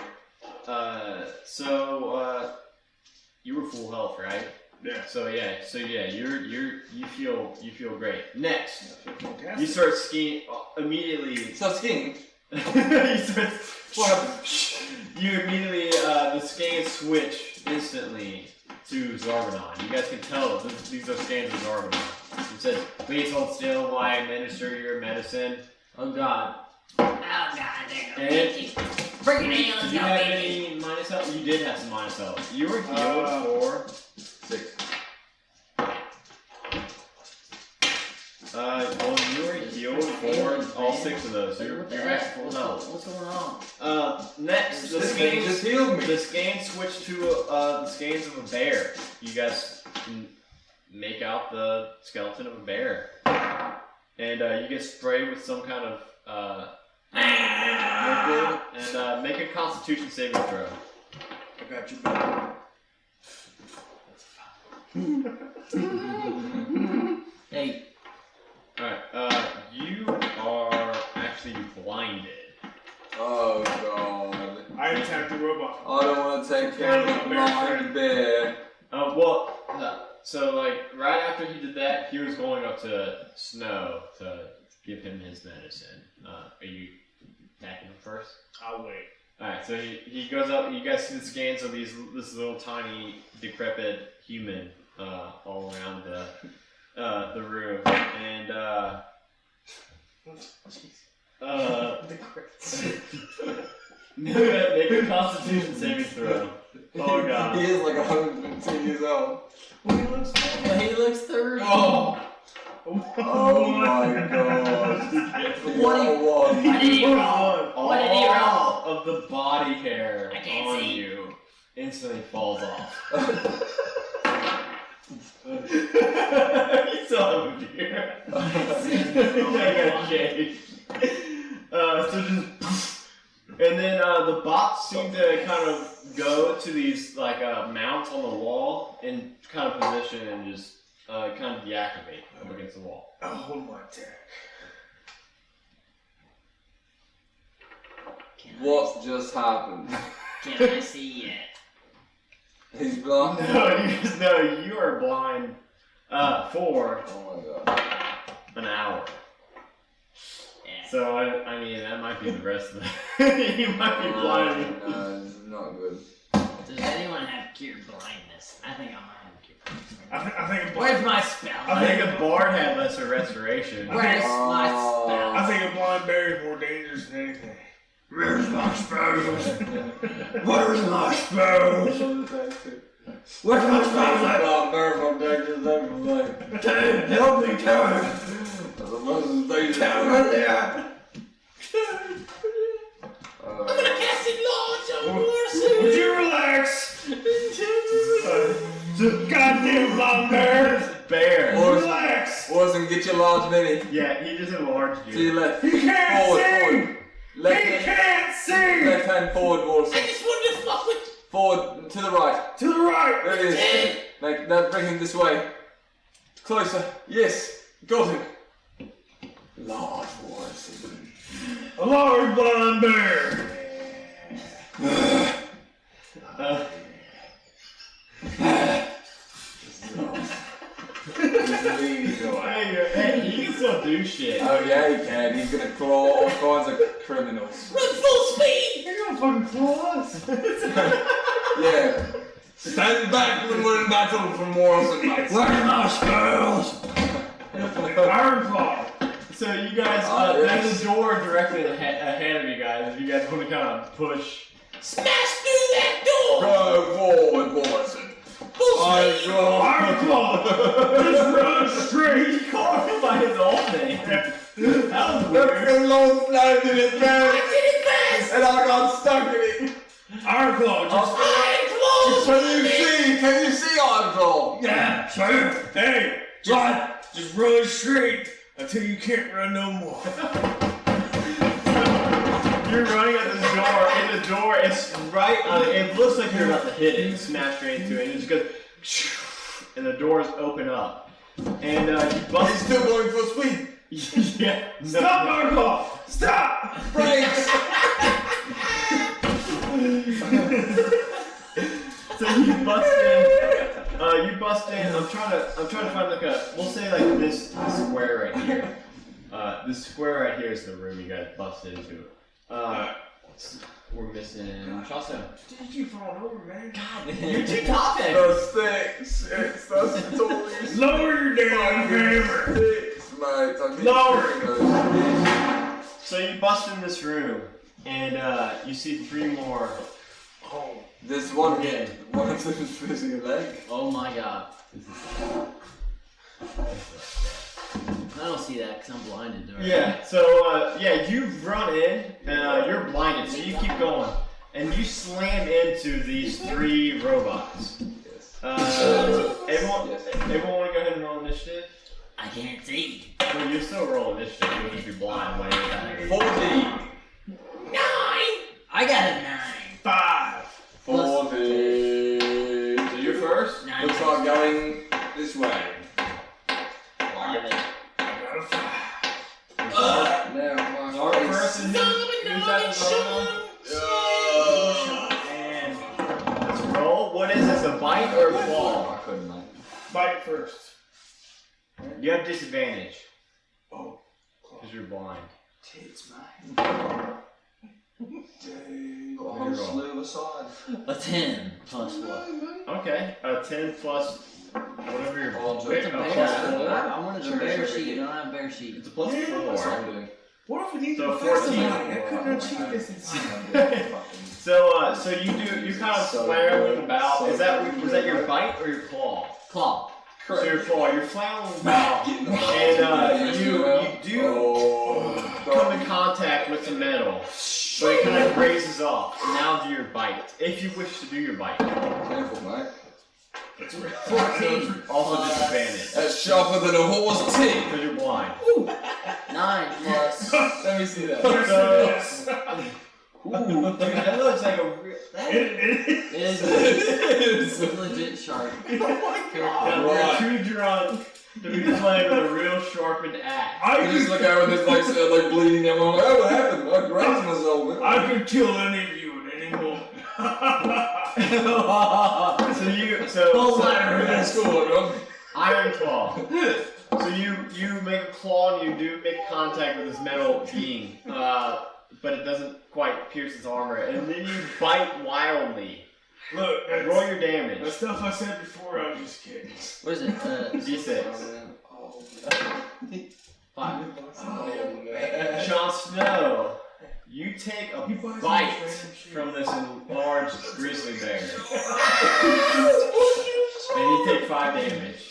You were full health, right? Yeah. So you feel great. Next, Fantastic. you start skiing immediately. Stop skiing. You immediately the scans switch instantly to Zarbanon. You guys can tell these are scans of Zarbanon. It says, "Please hold still while I administer your medicine." Oh God. Oh God, there And you go. Freaking did aliens you go, have baby. any minus health? You did have some minus health. You were healed for 6. well, you were healed for all 6 of those. So you're What the back to heck? full health. What's going on? Next, the This thing scans. just healed me. The scans switch to the scans of a bear. You guys can make out the skeleton of a bear, and you get sprayed with some kind of liquid, and make a Constitution saving throw. I got you back. Hey, All right, you are actually blinded. Oh god. I attacked the robot. I don't want to take care of the blind bear. So like right after he did that, he was going up to Snow to give him his medicine. Are you attacking him first? I'll wait. Alright, so he goes up, you guys see the scans of this little tiny decrepit human all around the room. And make a Constitution saving throw. Oh god. He is like 115 years old. he looks 30. Oh! Oh my god. What What? What did he roll? All What did he roll? of the body hair I can't on see. you instantly falls off. You still have a beard. I got shaved. So just, and then the bots seem to kind of go to these like mounts on the wall and kind of position and just kind of deactivate up against the wall. I'll hold my attack. What just happened? Can I see yet? He's blind. No, you are blind for Oh my god. an hour. Yeah. So I mean that might be the rest of the. You might be blind. No, it's not good. Does anyone have cure blindness? I think I might have cure blindness. I think Where's my spell? I think a bard had lesser restoration. Where's my Oh. spell? I think a blind bear is more dangerous than anything. Where's my spells? Where's my spells? Where's my spells? I'm from Texas, Dad, help me, Tower. Tower there. I'm gonna cast it large on war soon. Would you relax? Goddamn blind bear! Bear. Relax! Orson, get your large mini. Yeah, he just enlarged To your you. left. He can't Forward, see! forward. Left He hand, can't see! left hand forward, I Orson. just wanted to fuck with Forward, to the right. To the right! There it is. Now bring him this way. Closer. Yes. Got him. Large Orson. A large blind bear! Hey, he can still do shit. Oh yeah, he can. He's gonna claw all kinds of criminals. run full speed. You're gonna fucking claw us. Yeah. Stand back when we're in battle for Morrison, mates. Where's my spells? Iron Claw! So you guys, yes. there's a door directly ahead of you guys. If you guys want to kind of push. Smash through that door. Go forward, Morrison. Full speed. Iron Claw! Just run straight! He called him by his old name. That was Look weird. at long slide in his I mouth, did it fast. and I got stuck in it. Iron Claw, just... Iron claws. Can you see? Can you see, Ironclaw? Yeah, sure. Hey! Just run straight until you can't run no more. You're running at this door, and the door is right on it. It looks like you're about to hit it, smash straight into it, and it just goes, and the doors open up. And you He's bust. still going for speed. Yeah. No. Stop, Iron Claw! Stop! Brakes. So you bust in. I'm trying to find like we'll say like this square right here. This square right here is the room you guys busted into. We're missing Shasta. Did you fall over, man? God, you're too top heavy. Those sticks. It's those totally Lower your damn hammer. sticks, mate. I'm Lower. those. So you bust in this room, and you see 3 more. Oh. This one Yeah. one of them is missing a leg. Oh my god. I don't see that because I'm blinded. Already. Yeah. So you run in, you're blinded, so you keep going, and you slam into these 3 robots. Everyone want to go ahead and roll initiative? I can't see. Well, you still roll initiative. You'll just be blind when you're back. 40. 9! I got a 9. 5. 40. So you're first. 9. Looks like going this way. 11. I got a 5. Now my Our face. person who's at the normal. And let's roll. What is this? A bite or a claw? I couldn't, mate. Bite first. You have disadvantage Oh. because you're blind. Tits, man. Dude, Roll. I'm slew aside. A 10 plus what? Okay, a 10 plus whatever your Oh, plus It's a bear. 4. I wanted a bear sheet. I don't have a bear sheet. It's a plus That's what 4. I'm doing. What if we need So to 14. I couldn't achieve this in So you kind of flailing about. Was that your bite or your claw? Claw. So your claw, you're flailing about, and you do come in contact with the metal, but it kind of grazes off. Now do your bite, if you wish to do your bite. Careful, mate. 14, also disadvantage, That's sharper than a horse teeth. because you're blind. 9 plus. Let me see that. So, ooh, dude, that looks like a real. It is a legit shark. We're too drunk to be playing with a real sharpened axe. I just look over this like bleeding and I'm like, oh, what happened? I grazed myself. Man. I could kill any of you at any moment. That's cool, everyone. Iron Claw. So you make a claw and you do make contact with this metal being, but it doesn't quite pierce its armor, and then you bite wildly. Look, Roll your the damage. stuff I said before, I was just kidding. What is it? D6. 5. Oh, man. Jon Snow, you take a You buy bite some random shit. from this large grizzly bear, and you take 5 damage.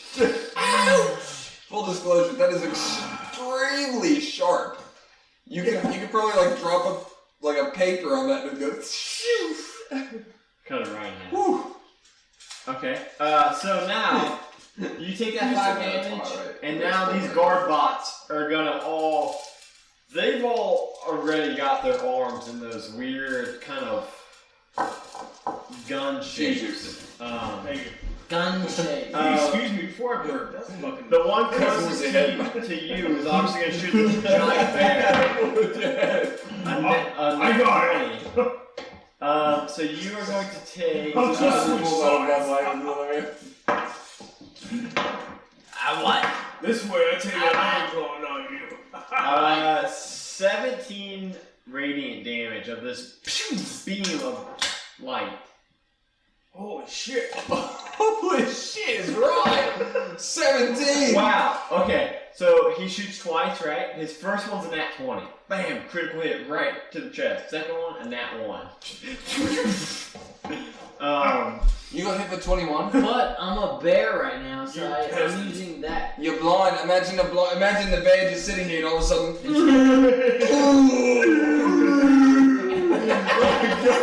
Full disclosure, that is extremely sharp. You can probably like drop a paper on that and go. Cut it right now. Whew. Okay. So now you take that 5 damage, and now these guard bots are gonna all. They've all already got their arms in those weird kind of gun shapes. Thank you. Gun shape. Excuse me, before I burp, that's fucking. The one closest to you is obviously going to shoot this giant bear. I got it. So you are going to take I'm just switch I what? This way, I take that iron claw, not you. 17 radiant damage of this beam of light. Holy shit. Holy shit, is right. 17. Wow. Okay. So he shoots twice, right? His first one's a nat 20. Bam! Critical hit right to the chest. Second one, a nat 1. You got hit for 21. But I'm a bear right now, so You I'm peasant. using that. You're blind. Imagine the bear just sitting here and all of a sudden.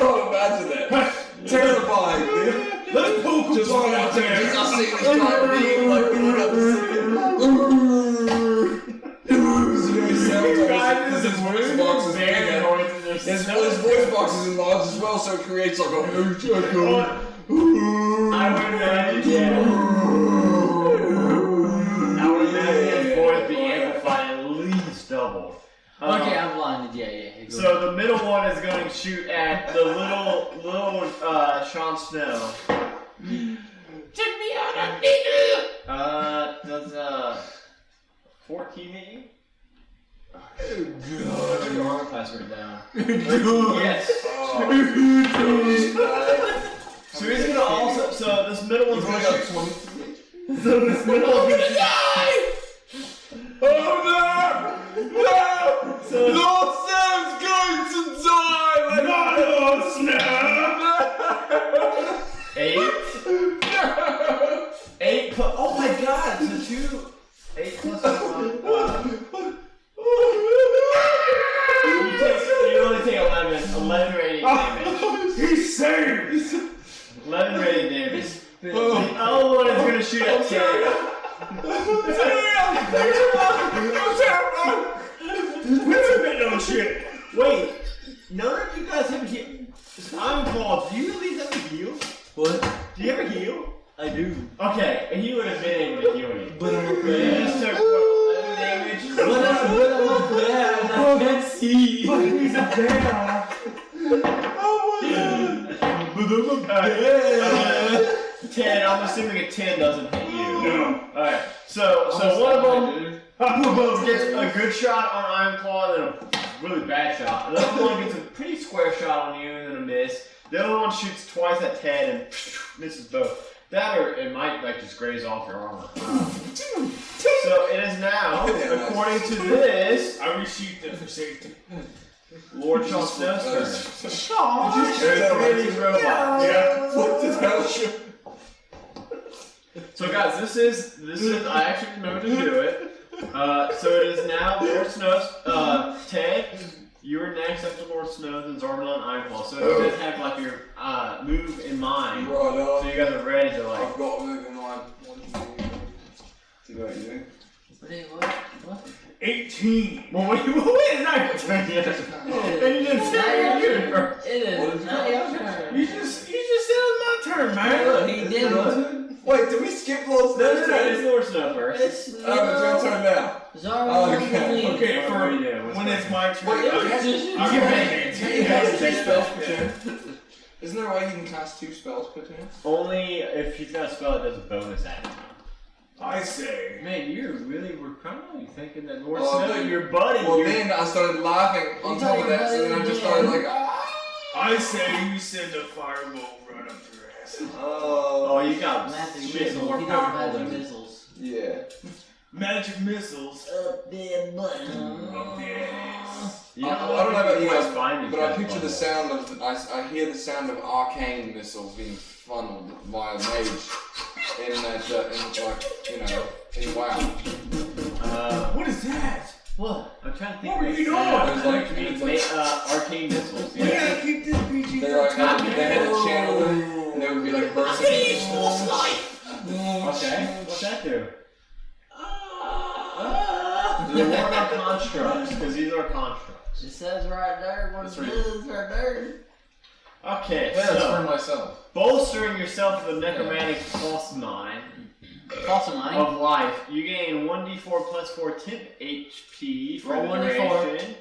Oh, imagine that. Terrifying, dude. Let's poke him Just out there. just us seeing this giant being like going up the his voice box is bigger. His voice box is enlarged as well, so it creates like a huge echo. I would imagine, I would imagine his voice being amplified at least double. Okay, I'm blinded. Yeah. So the middle one is going to shoot at the little Jon Snow. Check me out, I'm nigga. Does 14 hit you? Put your armor class written down. Yes. So he's gonna also. So this middle one's gonna shoot. So this middle one's gonna shoot. Oh no! No! So Lord Sam's going to die! Not Lord Snap! 8 plus. Oh my god! So 8 plus 1. You only take 11. 11 radiant damage. He's saved! 11 radiant damage. The other one is gonna shoot at 10. No shit. Wait, none of you guys have healed. I'm Paul. Do you at least ever heal? What? Do you ever heal? I do. Okay, and he would have been able to heal you. But I'm a But you just took 11 damage. But I'm a bad. I can't see. But he's a bear. But I'm a bad. 10. I'm assuming a 10 doesn't hit you. No. Alright, so one of them gets a good shot on Iron Claw and then a really bad shot. The other one gets a pretty square shot on you and then a miss. The other one shoots twice at Ted and misses both. That or it might like just graze off your armor. So it is now, according to this, I resheathed it for safety. Lord Sean Snow's turn. Sean! These robots. Yeah. What the hell? So guys, this is I actually remember to do it. So it is now Lord Snow's Ted. You're next after Lord Snows and Zorban and Ironclaw. So you guys have like your move in mind. Right So you guys are ready to like. I've got a move in mind. See what you do? Wait, what? 18. Well, wait, it's not your turn yet. And you didn't say your turn first. It is not your turn. You just said it was my turn, man. Look, he did it. Wait, did we skip Lord No, Snow's no, turn? it's Lord Snow first. It's Oh, it's your turn now. Zara. Okay. What do you do? What's When that? it's my turn. Wait, I can make He has 2 it. spells per turn. Isn't there a way he can cast 2 spells per turn? Only if he's got a spell that does a bonus action. I say. Man, you really were probably thinking that Lord Oh, Snow, but- your buddy. Well, you're- then I started laughing on top of that, so then I just started like, ah! I say you send a firebolt right up your ass. Oh, you got Magic shit missiles. more He does powerful magic than missiles. Yeah. Magic missiles. Up there, but. Up the ass. You I don't know about you guys, find these but I guys picture fun. the sound of, I hear the sound of arcane missiles being funneled via mage in that, in like, you know, in WoW. What is that? What? I'm trying to think. What were of you the doing? sound. It was like- Arcane missiles. We Yeah. gotta keep this PG. They like they had a channel and they would be like bursting. Okay. What's that do? They're more about constructs, because these are constructs. It says right there what That's it right. is right there. Okay, Yeah, it's for so myself. bolstering yourself with a necromantic plus 9 Cost of money. of life, you gain 1d4 plus 4 temp HP for Roll the 1d4. duration.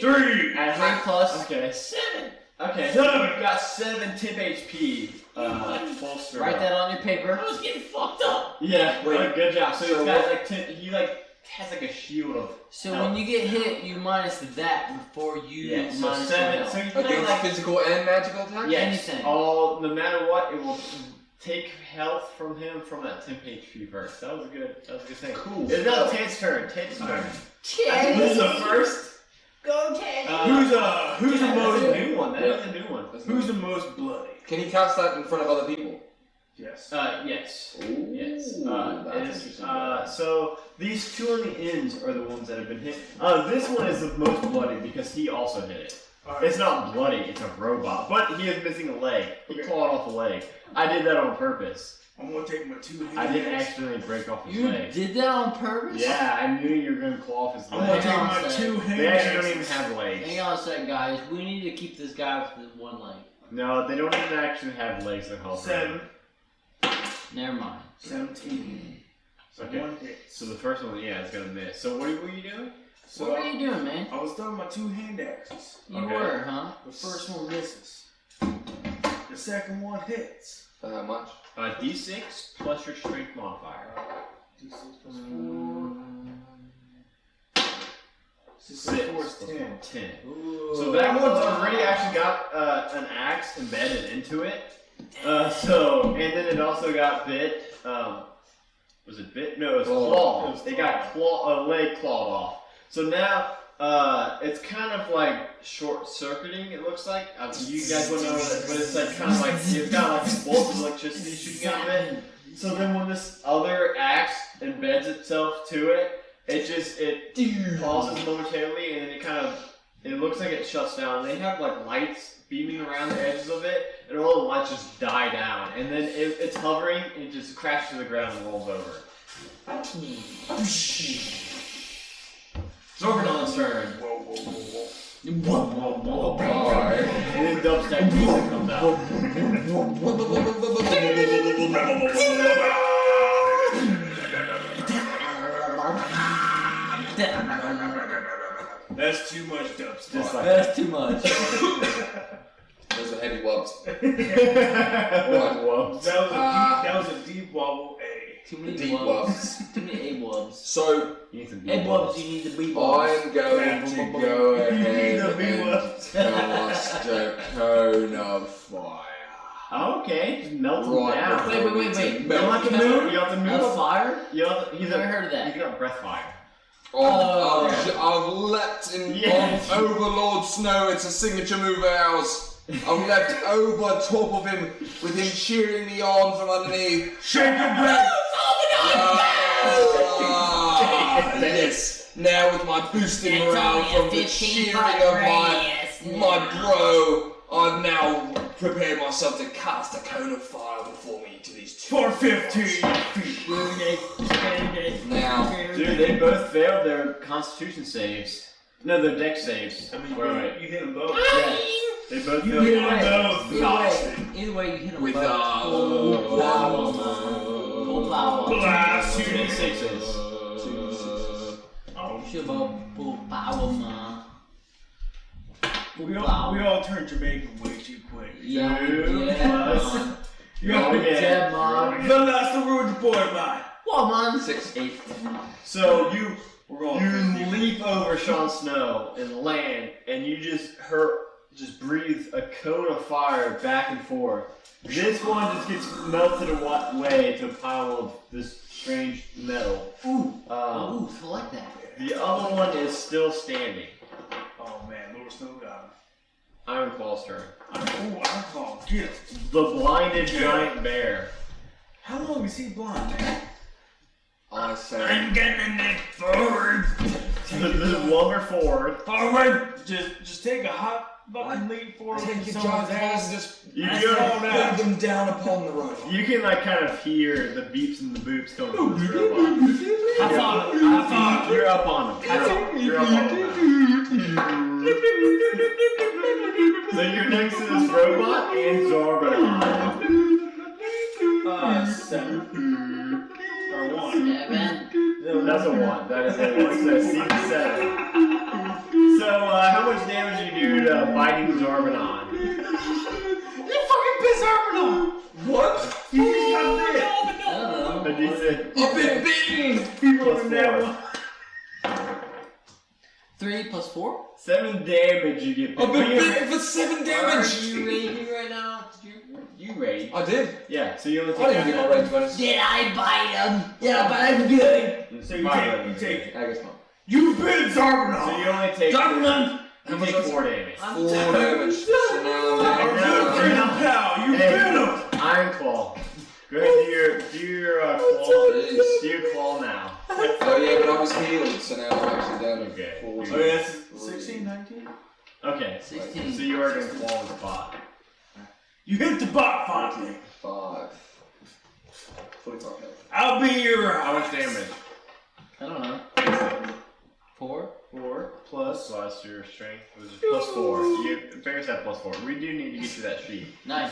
3. At 3 plus. Okay. 7. Okay. 7. You've got 7 temp HP. Bolster. Write that on your paper. I was getting fucked up. Yeah. Wait, good job. So so he's got what- like he like has like a shield of. So when you get hit, you minus that before you Yeah. So minus 7. your So health. you got Against like physical and magical attacks? yes. anything. All no matter what, it will take health from him from that temp HP first. That was a good thing. Cool. It's now Ted's turn. Ted's turn. Ted. This is the first. Go Ted. Who's the That's a most new one. That is a new one. who's the most bloody? Can he cast that in front of other people? Yes. Yes. Ooh, Yes. that's It is, interesting. so these two on the ends are the ones that have been hit. This one is the most bloody because he also hit it. Alright. It's not bloody, it's a robot. But he is missing a leg. He clawed off a leg. I did that on purpose. I'm gonna take my 2 hands. I didn't accidentally break off his You leg. did that on purpose? Yeah, I knew you were going to claw off his I'm gonna leg. take Hang on my a 2 sec. hands. They actually don't even have legs. Hang on a sec, guys. We need to keep this guy with the one leg. No, they don't even actually have legs that help. 7. Never mind. 17. So Okay. 1 hit. So the first one, yeah, is going to miss. So what were you doing? So What were you doing, man? I was throwing my 2 hand axes. You Okay. were, huh? The first one misses. The second one hits. For how much? D6 plus your strength modifier. D6 plus 4. plus 10. 1, 10. So that one's already actually got an axe embedded into it. And then it also got bit. Was it bit? No, it was clawed. It got a leg clawed off. So now it's kind of like short-circuiting. It looks like. You guys wouldn't know that, but it's like kind of like it's got like a bolt of electricity shooting out of it. So then when this other axe embeds itself to it, it pauses momentarily, and then it looks like it shuts down. They have like lights beaming around the edges of it, and all the lights just die down. And then it's hovering, and it just crashes to the ground and rolls over. Zorbanon's turn. Alright. And then dubstep music comes out. That's too much dubstep. That's too much. Those are heavy wubs. That was a deep wobble A. Too many Deep wubs. wubs. Too many A wubs. So, A wubs, you need the B wubs. I'm going to go ahead and cast a cone of fire. Okay, just melt them Right, down. Wait. You have to move. You have to move. A fire? He's Never heard of that. He's got breath fire. I've leapt on Overlord Snow. It's a signature move of ours. I've leapt over top of him with him cheering me on from underneath. Shake your breath! Yes. Now with my boosted morale from the cheering of my bro, I've now prepared myself to cast a cone of fire before me to these two. For 15 feet. Now, Dude, they both failed their Constitution saves. No, their Dex saves. I mean, Wait. you hit them both. Yeah. They both You failed hit their them Dex. both. Either way, you hit them with both. Full power. Blast. 2d6s. Shabba, full power, man. We all turned Jamaican way too quick. Yeah, man. You got to get Yeah, man. the last reward boy, man. What, man? 6, 8. So you We're going leap over Sean Snow and land, and you just breathe a cone of fire back and forth. This one just gets melted away to a pile of this strange metal. Ooh, select that. The other one is still standing. Oh man, Lord Snow got him. Iron Claw's turn. I'm calling. Get him. The blinded giant bear. How long is he blind? I say. I'm getting it forward. The lumber forward. Forward. Just take a hot fucking leap forward. Take your someone's giant ass. claws and just You put them down upon the road. You can like kind of hear the beeps and the boops coming from this robot. How far? You're up on him. You're up on him now. So you're next to this robot and Zorbanon. 7. Or 1. 7. That's a 1. That is a 1. So C7. So how much damage do you do to biting Zorbanon? You fucking piss Zorbanon! What? You just got bit! But you said I've been bitten! People Plus in that 4. 3 plus 4? 7 damage you get. I've been bitten for 7 Are damage! you raging right now? You rage. I did. Yeah, so you only I take didn't get my range bonus. Did I bite him? Yeah, but I'm good. So you take. I guess not. You bit Zorbanon! So you only take. Zorbanon! You take 4 damage. 4 damage. So now I'm Freedom pal, you Hey. bit him! Iron Claw. Go ahead, do your claw. Do your claw now. Oh yeah, but I was healed, so now I'm actually down to Okay. 40. Oh, yeah, 16, 19? Okay. 16. So you are going to claw the spot. You hit the bot finally. 5. 45 health. I'll be your. How much damage? I don't know. 4? 4 plus your strength was plus 4. Bears have plus 4. We do need to get you that sheet. 9.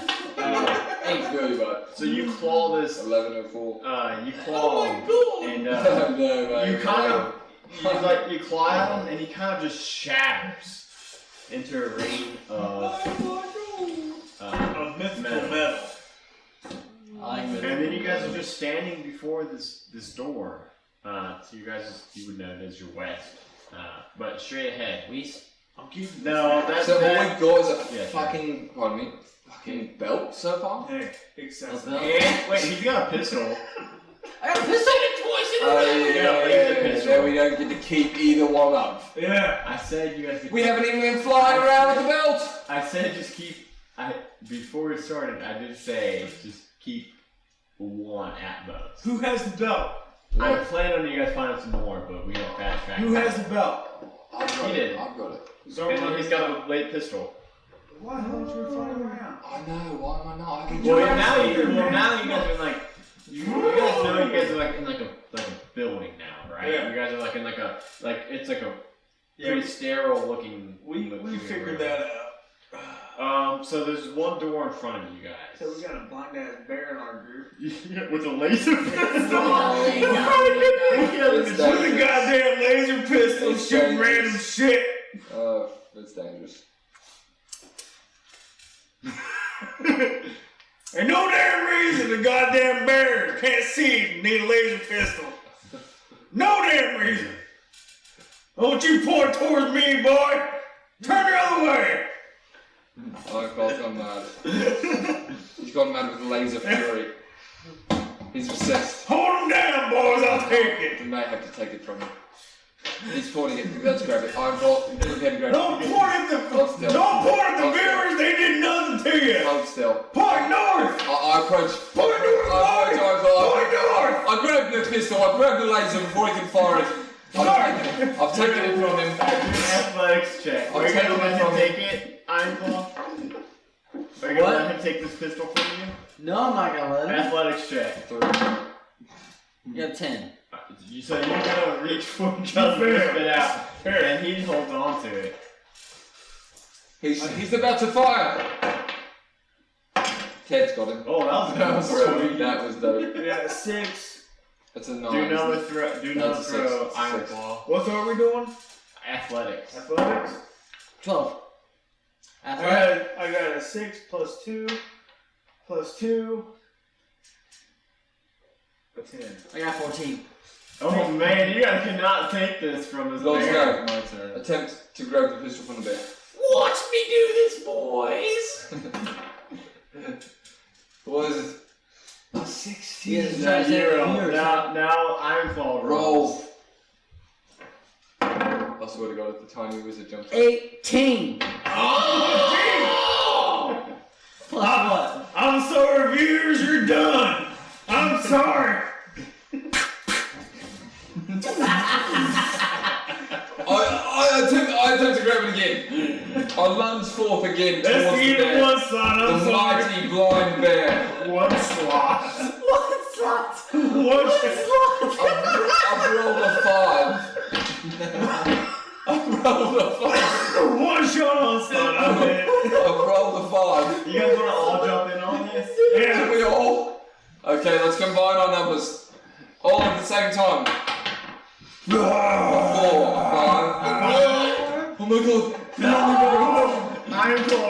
8. Really bad. So you claw this. 1104. You claw him, and No, man. you kind of you claw at him, and he kind of just shatters into a rain of mythical metal. And then you guys are just standing before this door. So you guys, you would know it as your west. But straight ahead, I'm getting No, that's So all that. we've got is a Yeah, fucking, pardon me, fucking belt so far? Hey, excessive. And, wait, he's got a pistol. I got a pistol twice in Oh, yeah, so we don't get to keep either one up. Yeah. I said you guys. We haven't even been flying around with the belt! I said just keep. Before we started, I did say just keep one at most. Who has the belt? I plan on you guys finding some more, but we don't fast track. Who has the belt? I've got He it. did. I've got it. And then he's got a late pistol. Why don't you find around? I know, why am I not? I can Well, drive. now you guys are like. You guys know you guys are like in like a building now, right? Yeah. You guys are like in it's like a pretty sterile looking. We figured that out. So there's one door in front of you guys. So we got a blind ass bear in our group. With a laser pistol. It's With a goddamn laser pistol It's shooting dangerous. random shit. That's dangerous. Ain't no damn reason the goddamn bear can't see and need a laser pistol. No damn reason. Don't you point towards me, boy. Turn the other way. I've gone mad. He's gone mad with laser fury. He's obsessed. Hold him down, boys. I'll take it. We may have to take it from him. He's pointing it. Let's grab it. I've got. We can grab Don't it. point at the viewers. They did nothing to you. Hold still. Point north. I approach. Point north, boy. Point north. I grab the pistol. I grab the laser before he can fire it. I've taken it from him. Athletics check. I'll Are you take gonna it let from him take it, Ironclaw? Are you gonna let him take this pistol from you? No, I'm not gonna let him. Athletics check. You got 10. So you're gonna reach for the gun and whip it out, and he holds on to it. He's about to fire. Ted's got him. Oh, that was Sweet. That was dope. Yeah, 6. That's a 9. Do another isn't it? throw. Do That's another a throw. six. Ironclaw. What are we doing? Athletics. Athletics. 12. I got a 6 plus 2 plus 2. A 10. I got 14. Oh man, you guys cannot take this from this Let's bear. go. My turn. Attempt to grab the pistol from the bear. Watch me do this, boys! What is it? A 16. Yeah, Now Try to you're take up. yours. Now Ironclaw rolls. Roll. I swear to God, if the tiny wizard jumps. 18. Plus what? I'm sorry, viewers, you're done. I'm sorry. I attempt to grab it again. I lunge forth again That's towards the either bear. one, son. I'm The sorry. mighty blind bear. One slot. One slot. One I've rolled a 5. I've rolled a 5. One shot on slot. I'm in. I've rolled a 5. You guys want to all jump in on this? Yeah. We all. Okay, let's combine our numbers. All at the same time. 4, 5. Oh my God. Ironclaw.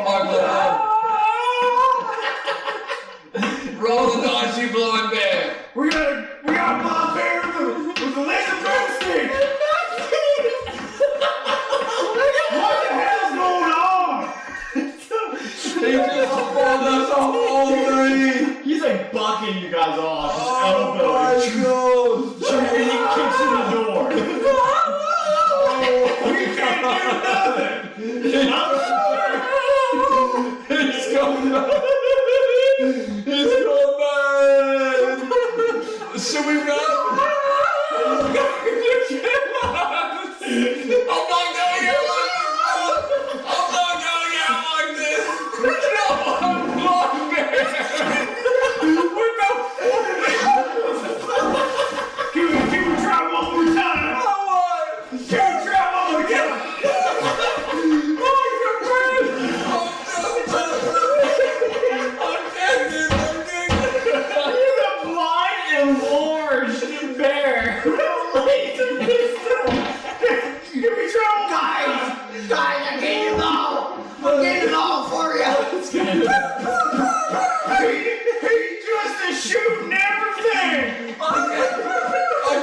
Roll the dice, you blind bear. We got a blind bear with a laser broomstick. What the hell's going on? He just pulled us off all 3. He's like bucking you guys off, just Oh elbowing. my God. And he kicks in the door. We can't do nothing. I'm sorry. He's gone mad. He's gone mad. Should we run? I'm not going out like this. I'm not going out like this. Come on, blind bear. We're about 4 minutes. Can we try one more time? Can we try one more time? He's a blind and large bear. Laser pistol. Can we try one more time? Guys, I gave it all. I gave it all for you. He's just a shooting everything. I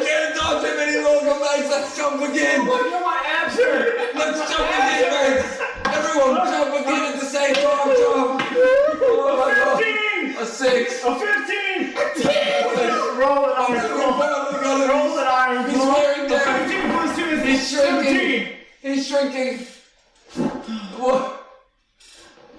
can't dodge him any longer, mate. Let's jump again. Look at my He's shrinking. 17. He's shrinking. What?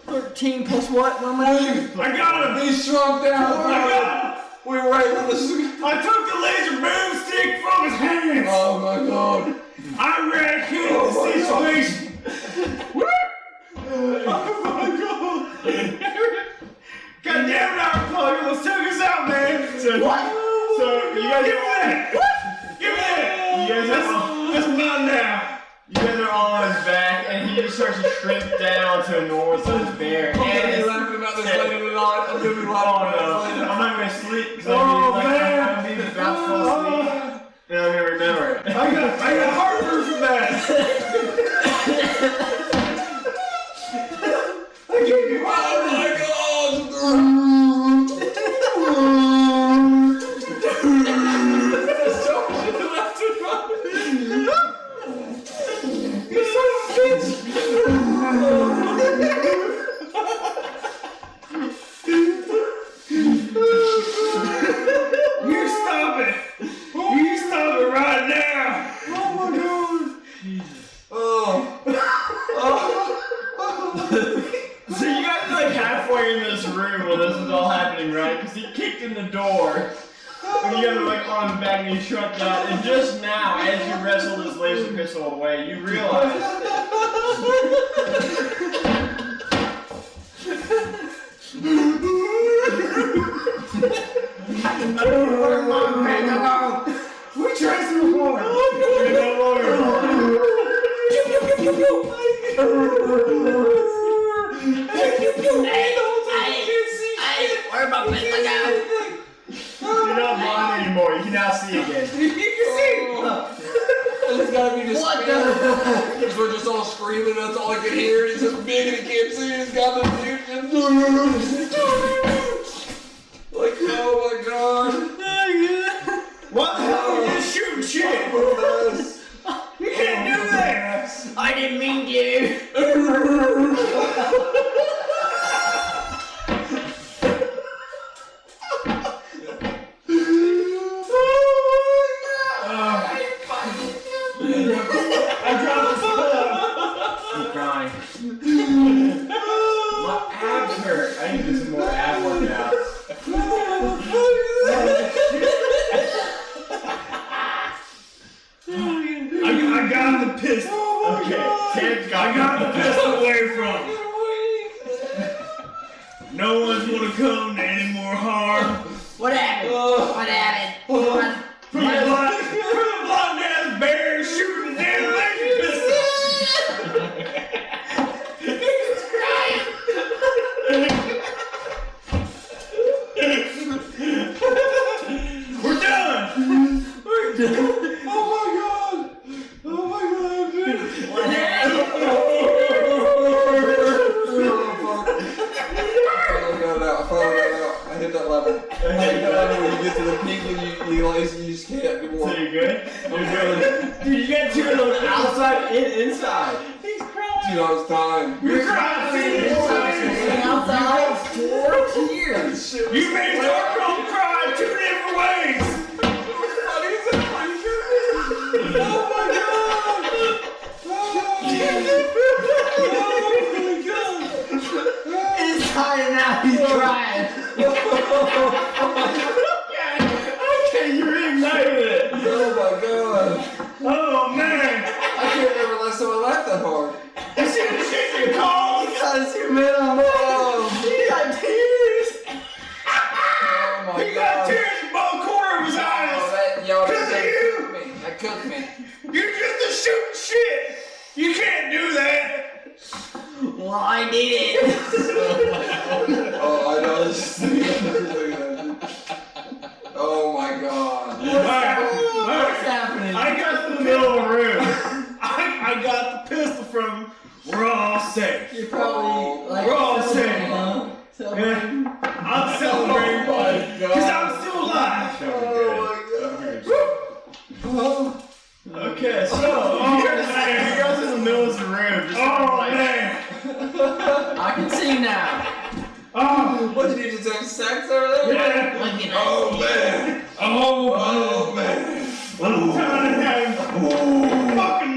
13 plus what? What am I doing? I got him. He's shrunk down. I got him. We were able to. I took the laser boomstick from his hands. Oh my god. I eradicated the situation. Woo! Oh my god. God damn it, our Paul, you almost took us out, man. What? So you guys Give me that. What? Give me that. You guys are all, That's mine now. you guys are all on his back, and he just starts to shrink down to a normal sized bear. I'm gonna be And laughing about this later tonight. I'm gonna be oh laughing no, about this later. I'm not gonna sleep because Oh, I'm man. gonna be about to fall asleep, and I'm gonna remember it. I got heartburn from that. I gave you Oh my god! You son of a bitch. You stop it. You stop it right now. Oh my god. Oh. So you guys are like halfway in this room while this is all happening, right? Because he kicked in the door. And you guys are like on his back and he shrunk down. And just now, as you wrestled his laser pistol away, you realize We tried so hard. you're no longer Where my pistol go? You're not blind anymore. You can now see again. You can see. It's gotta be just What screaming. Because we're just all screaming, that's all I can hear. He's just big and he can't see. He's got the dude just like, oh my god. What the hell are you just shooting shit? You can't do that. I didn't mean to. I dropped the spell. I'm crying. My abs hurt. I need to do some more ab workouts. I got the pistol. Okay, Ted's I got got the pistol away from him. No one's gonna come to any more harm. What happened? What happened? What? From the blonde ass bear shooting the damn laser pistol. He's crying. We're done. We're done. Oh my god. Oh my god, dude. What happened? I followed that out. I hit that level. I hit that level when you get to the peak and you just can't anymore. So you're good? You're good. Dude, you got two of those outside and inside. Dude, I was dying. You're crying. Outside 4 years. You made Darko cry 2 different ways. It's high now. He's crying. Okay, you reignited it. Oh my god. Oh man. I can't remember last time I laughed that hard. You see the shit you called? Because you made him. He got tears. Oh my He got god. tears in both corners of his eyes. That Cause of you. cooked me. That cooked me. You're just a shooting shit. You can't do that. Well, I did it. Oh, I know this is oh my god. What's happening? I got the middle of the room. I got the pistol from him. We're all safe. You're probably like. We're all celebrating, saying. huh? Celebrating. Yeah. I'm celebrating because I'm still alive. Okay, so you guys in the middle of the room. Just Oh like, man. I can see now. Oh What did you just have sex over there? yeah. Look at Oh man. Oh Oh man. I'm trying to have fucking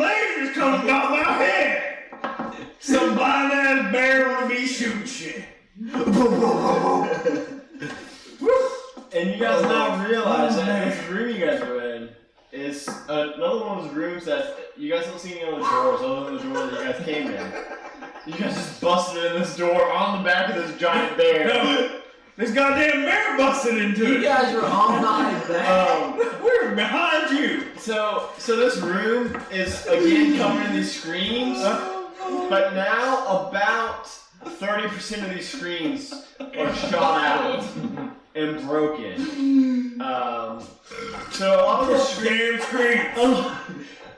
another one of those rooms that you guys don't see any other doors other than the door that you guys came in. You guys just busted in this door on the back of this giant bear. No, this goddamn bear busted into You it. guys were on my back. We're behind you. So this room is again covered in these screens, but now about 30% of these screens are shot out and broken. So a lot of the Damn screen.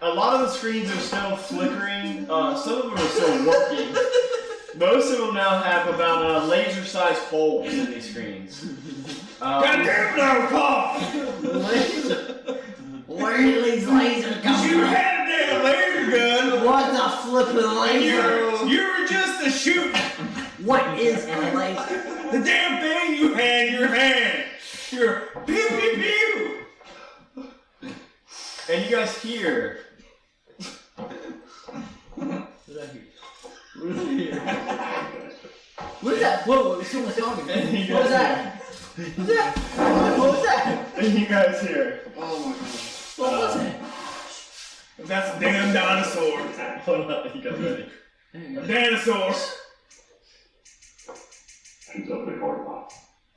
a lot of the screens are still flickering. Some of them are still working. Most of them now have about laser-sized holes in these screens. Goddamn no cough. Where did these lasers come You from? had a damn laser gun. What's a flippin' And laser? you were just a shoot. What is a laser? The damn thing you had in your hand. You're pew pew pew. And you guys hear. What is that? Whoa, someone's talking. And you What was guys that? What was that? What was that? And you guys hear. Oh my god. What was that? That's a damn dinosaur. Hold on, you guys ready? A dinosaur. Actions of the Cordoba.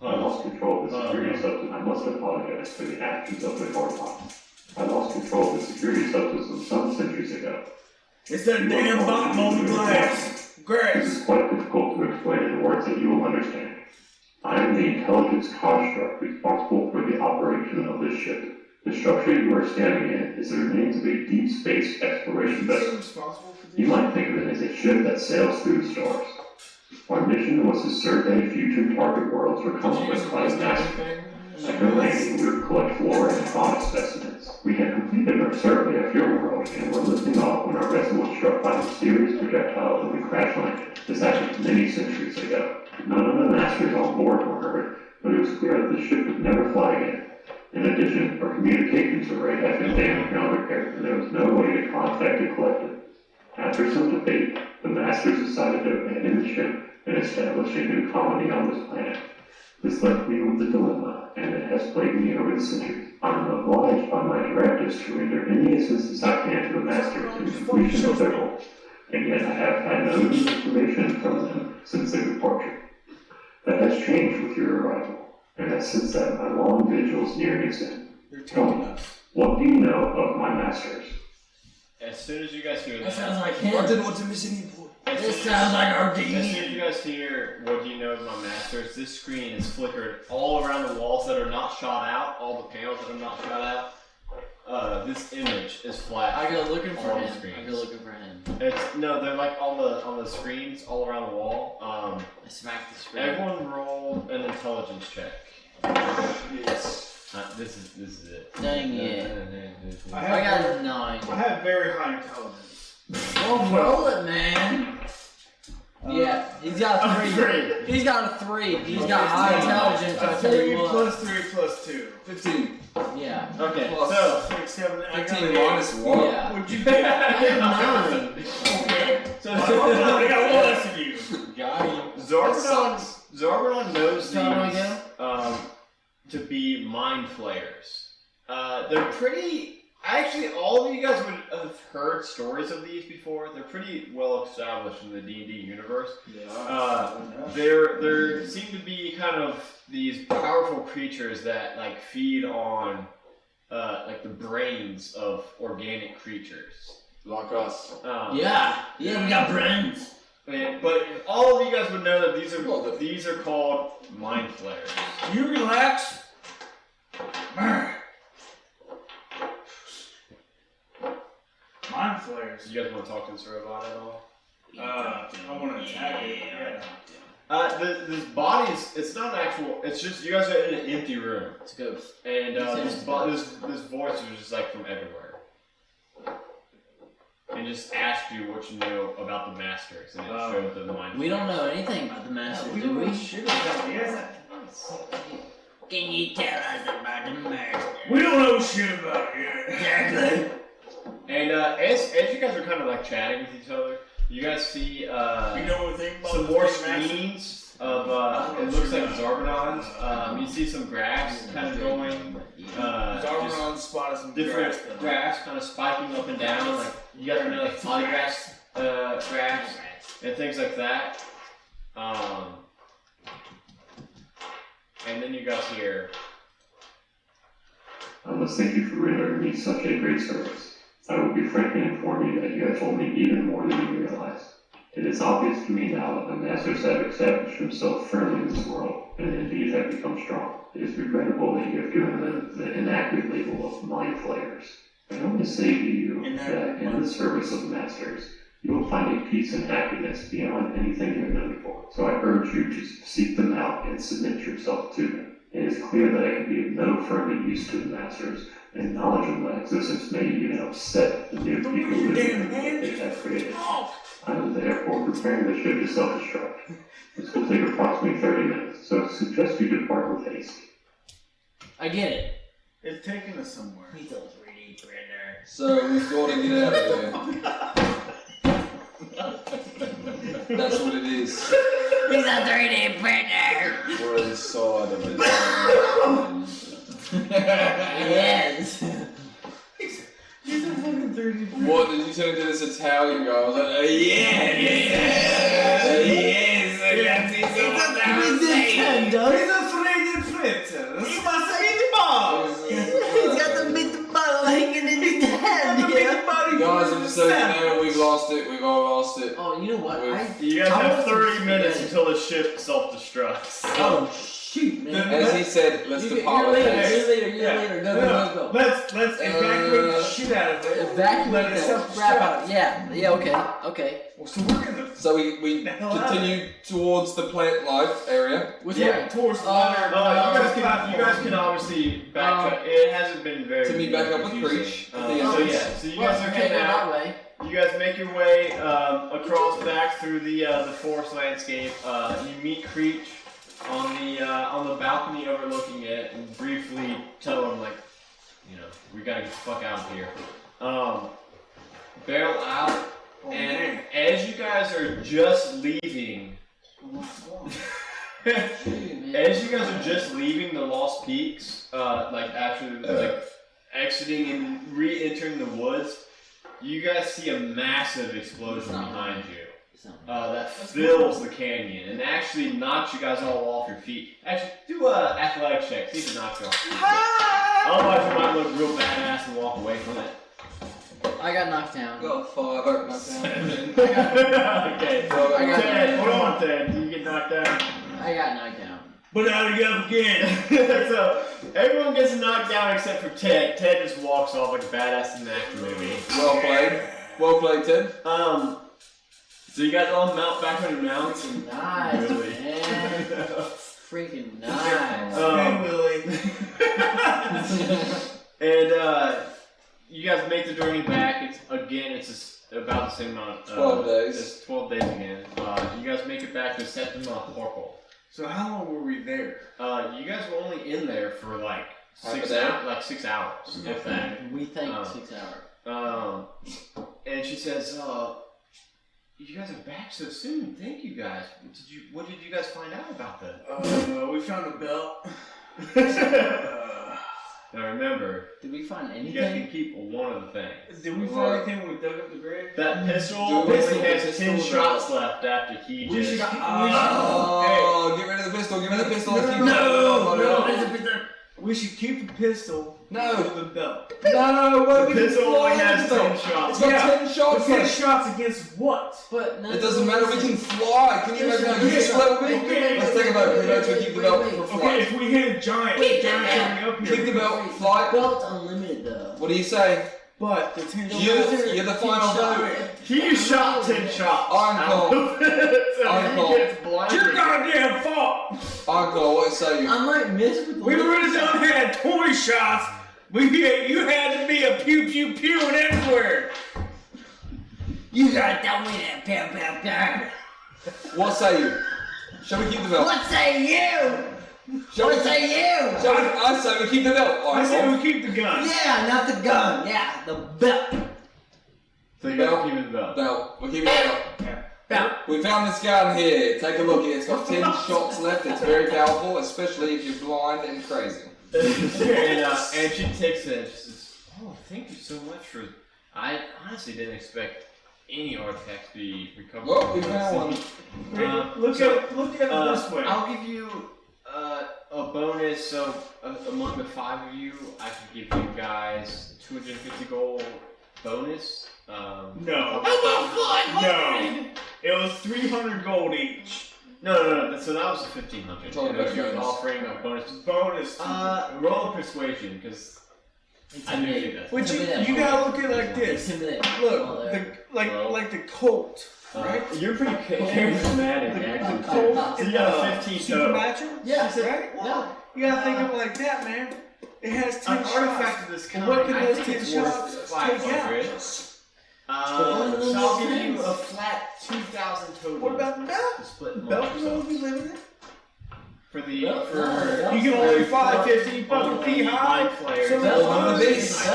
I lost control of the security substance. I must apologize for the actions of the Cordoba. I lost control of the security substance some centuries ago. It's that damn bottom on the glass. This Grass. is quite difficult to explain in words that you will understand. I am the intelligence construct responsible for the operation of this ship. The structure you are standing in is the remains of a deep space exploration vessel. You might think of it as a ship that sails through the stars. Our mission was to survey future target worlds for conquest by NASA. After landing, we would collect flora and fauna specimens. We had completed our survey of your world and were lifting off when our vessel was struck by a mysterious projectile and we crash landed. This happened many centuries ago. None of the masters on board were hurt, but it was clear that the ship would never fly again. In addition, our communications array had been damaged beyond repair, and there was no way to contact and collect it. After some debate, the masters decided to abandon the ship and establish a new colony on this planet. This left me with a dilemma, and it has plagued me over the centuries. I am obliged by my directives to render any assistance I can to the masters in completion of their goals, and yet I have had no new information from them since their departure. That has changed with your arrival, and since then my long vigils near its end. Tell me, what do you know of my masters? As soon as you guys hear That that, sounds like him. I didn't want to miss any important. This sounds like our as soon as genius. you guys hear what do you know of my masters, this screen is flickered all around the walls that are not shot out, all the panels that are not shot out. This image is flashed. I go looking for on the him. screens. I go looking for him. No, they're like on the screens all around the wall. I smack the screen. Everyone roll an intelligence check. Yes. This is it. Dang it. I I have, got a 9. I have very high intelligence. Well, roll it, man. Yeah, he's got a 3. He's got a 3. He's got high intelligence, I tell 3 you what. plus 3 plus 2. 15. Yeah. Okay, Plus so 6, 7, I got 15 an minus 1. Yeah. What'd you get? I got 9. Okay. so I got one less than you. Got him. Zarbadon knows Tell me these again. to be mind flayers. They're pretty. Actually, all of you guys would have heard stories of these before. They're pretty well established in the D&D universe. There seem to be kind of these powerful creatures that like feed on like the brains of organic creatures. Like us. Yeah. Yeah, we got brains. But all of you guys would know that these are called mind flayers. You relax. Mind flares. You guys want to talk to this robot at all? I want to attack it. Yeah. This body it's not an actual, it's just, you guys are in an empty room. It's a ghost. And this voice was just like from everywhere. And just asked you what you know about the masters, and it showed the mind. We don't know anything about the masters, We do don't we? know shit about it. Can you tell us about the master? We don't know shit about it yet. Exactly. And as you guys are kind of like chatting with each other, you guys see We know anything about some the more big master? screens of it looks like Zarbonons. You see some grass kind of going. Zarbaron spotted some Different grass, though. grass kind of spiking up and down. Like you guys know, like polygrass grass and things like that. And then you guys hear. I must thank you for rendering me such a great service. I will be frank and inform you that you have told me even more than you realize. It is obvious to me now that the masters have established themselves firmly in this world, and indeed have become strong. It is regrettable that you have given them the inactive label of mind flayers. I only say to you that in the service of the masters, you will find a peace and happiness beyond anything you have known before. So I urge you to seek them out and submit yourself to them. It is clear that I can be of no further use to the masters, and knowledge of my existence may even upset the new people living in what they have created. I am therefore preparing the ship to self-destruct. This will take approximately 30 minutes, so I suggest you depart with haste. I get it. It's taking us somewhere. He's a 3D printer. So we've got to get out of here. That's what it is. He's a 3D printer. We're inside of it. Yes. He's a fucking 3D printer. What did you turn into this Italian guy? I was like, yes, I got these He's a 3D printer. This is my second balls. He's got the meatball hanging in his hand here. Guys, I'm just saying, you know, we've lost it. We've all lost it. Oh, you know what? You guys have 30 minutes until the ship self-destructs. Oh shoot, man. As he said, let's depart You're with later. haste. You're later. Go. Let's evacuate the shit out of it. Evacuate Let it the self-destruct. crap out. Yeah. Okay. Well, so we're gonna So we The hell out of continue towards the plant life area. Which Yeah. way? towards the You ladder. guys can obviously backtrack. It hasn't been very. To meet back up with confusing. Preach. So you guys are Okay, heading go out. that way. You guys make your way across back through the forest landscape. You meet Creech on the balcony overlooking it, and briefly tell him, like, you know, we gotta get the fuck out of here. Barrel out, and as you guys are just leaving, as you guys are just leaving the Lost Peaks, like after like exiting and re-entering the woods, you guys see a massive explosion behind you. That fills the canyon and actually knocks you guys all off your feet. Actually, do a athletic check. See if it knocks you off your feet. Otherwise, you might look real badass and walk away from it. I got knocked down. Got 5, I got knocked down. Okay. I got Ted, hold on, Ted. Do you get knocked down? I got knocked down. But out again. So everyone gets knocked down except for Ted. Ted just walks off like a badass in an action movie. Well played, Ted. So you guys all mount back on your mounts and Nice, Really? man. Freaking nice. Hey, Willie. and you guys make the journey back. It's just about the same amount. 12 days. It's 12 days again. You guys make it back to Septima Portal. So how long were we there? You guys were only in there for like Half a 6 day? hours, if that. We think 6 hours. And she says, "You guys are back so soon. Thank you guys. What did you guys find out about that?" We found a belt. Now remember, Did we find you guys anything? can keep one of the things. Did we find anything when we dug up the grave? That pistol Dude, only has pistol 10 was shots left after he We just. should. Oh, get rid of the pistol, give me the pistol. let's keep No, going. We should keep the pistol. No. With the belt. No, what The pistol only has 10 It's shots. got Yeah. 10 shots But 10 left. shots against what? But no, It doesn't matter, we can fly. Can you imagine how good this level be? Let's take a vote. Who votes we keep the belt for Okay, flight? if we hit a giant coming up Keep here. the belt, flight. Belt's unlimited though. What do you say? But the 10 You're the final vote. He shot 10 shots. Iron Claw. So Iron he Claw. gets blinded. Your goddamn fault! Encore, what say you? I might miss with the We little would have shot. done had 20 shots. You had to be a pew pew pew and everywhere. You gotta tell me that, pow, pow, pow. What say you? Shall we keep the belt? What say you? Shall we What say you? Shall we? I say we keep the belt. I said we keep the gun. Yeah, not the gun. Yeah, the belt. So you guys keep the belt. Belt. We're keeping the belt. We found this gun here. Take a look. It's got 10 shots left. It's very powerful, especially if you're blind and crazy. And she takes it and she says, "Oh, thank you so much for. I honestly didn't expect any artifact to be recovered." Well, we found one. Look at it this way. I'll give you a bonus. So among the 5 of you, I can give you guys 250 gold bonus. No. No. It was 300 gold each. No. So that was 1,500. Talking about You're bonus. offering a bonus. Bonus. Roll a persuasion because I knew you guys. But you gotta look at it like this. Look, like the Colt, right? You're pretty charismatic, actually. The Colt So is you got 15 total. supernatural. Yeah. Right? Yeah. You gotta think of it like that, man. It has 10 An shots. artifact of this kind, What can I those think 10 it's shots worth take 500. out? So I'll give you a flat 2,000 total. What about the belt? to split The among belt will yourselves. be limited. For the Belt? for No, You can only for 550 fucking only pee high. my players. So Belt on the base.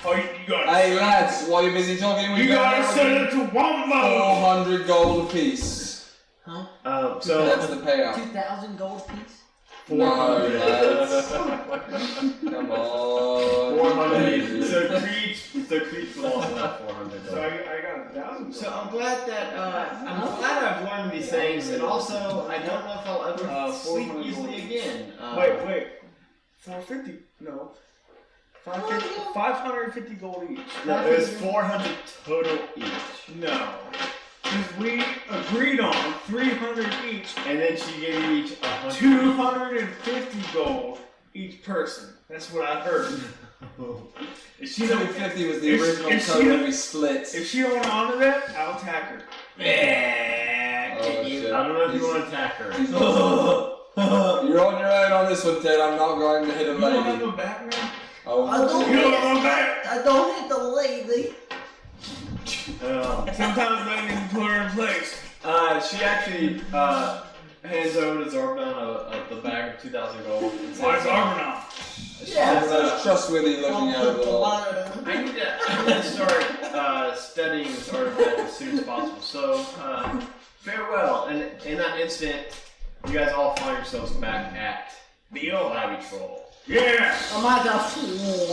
Oh, you gotta. Hey lads, while you're busy talking, we You gotta send it to Wombo. 400 gold apiece. Huh? So That's the payout. 2,000 gold piece? No, lads. Come on. 400. So Creech will also have 400. So I got 1,000. So I'm glad that I'm glad I've learned these things, and also I don't know if I'll ever sleep 400 easily gold. again. Wait. 450? No. 550 gold each. No, it was 400 total each, No. Because we agreed on 300 each, and then she gave you each 100. 250 gold each person. That's what I heard. If she don't, 250 was the if- original if she total don't- we split. if she don't honor that, I'll attack her. Oh, shit. I don't know if you want to attack her. You're on your own on this one, Ted. I'm not going to hit a You don't have lady. a back, man? I don't You don't have a back? I don't hit the lady. Sometimes ladies put her in place. She actually hands over to Zorban the bag of 2,000 gold. And Why is says, Argonaut? That's trustworthy looking out of it all. I need to start studying this artifact as soon as possible. So, farewell. And in that instant, you guys all find yourselves back at The old Ivy Troll. Yeah! I'm at the fool.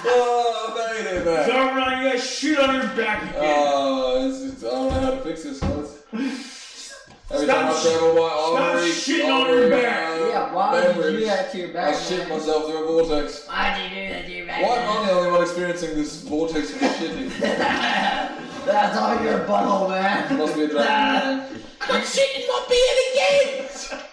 Oh, baby, man. Argonaut, you got shit on your back again. Oh, I don't know how to fix this, guys. Every time I travel by Ivory, shitting on your back. Yeah, why would you do that to your back? I shit myself through a vortex. Why'd you do that to your back? Why am I the only one experiencing this vortex of shitting? That's all your butthole, man. Must be a dragon. I'm shitting my beard again!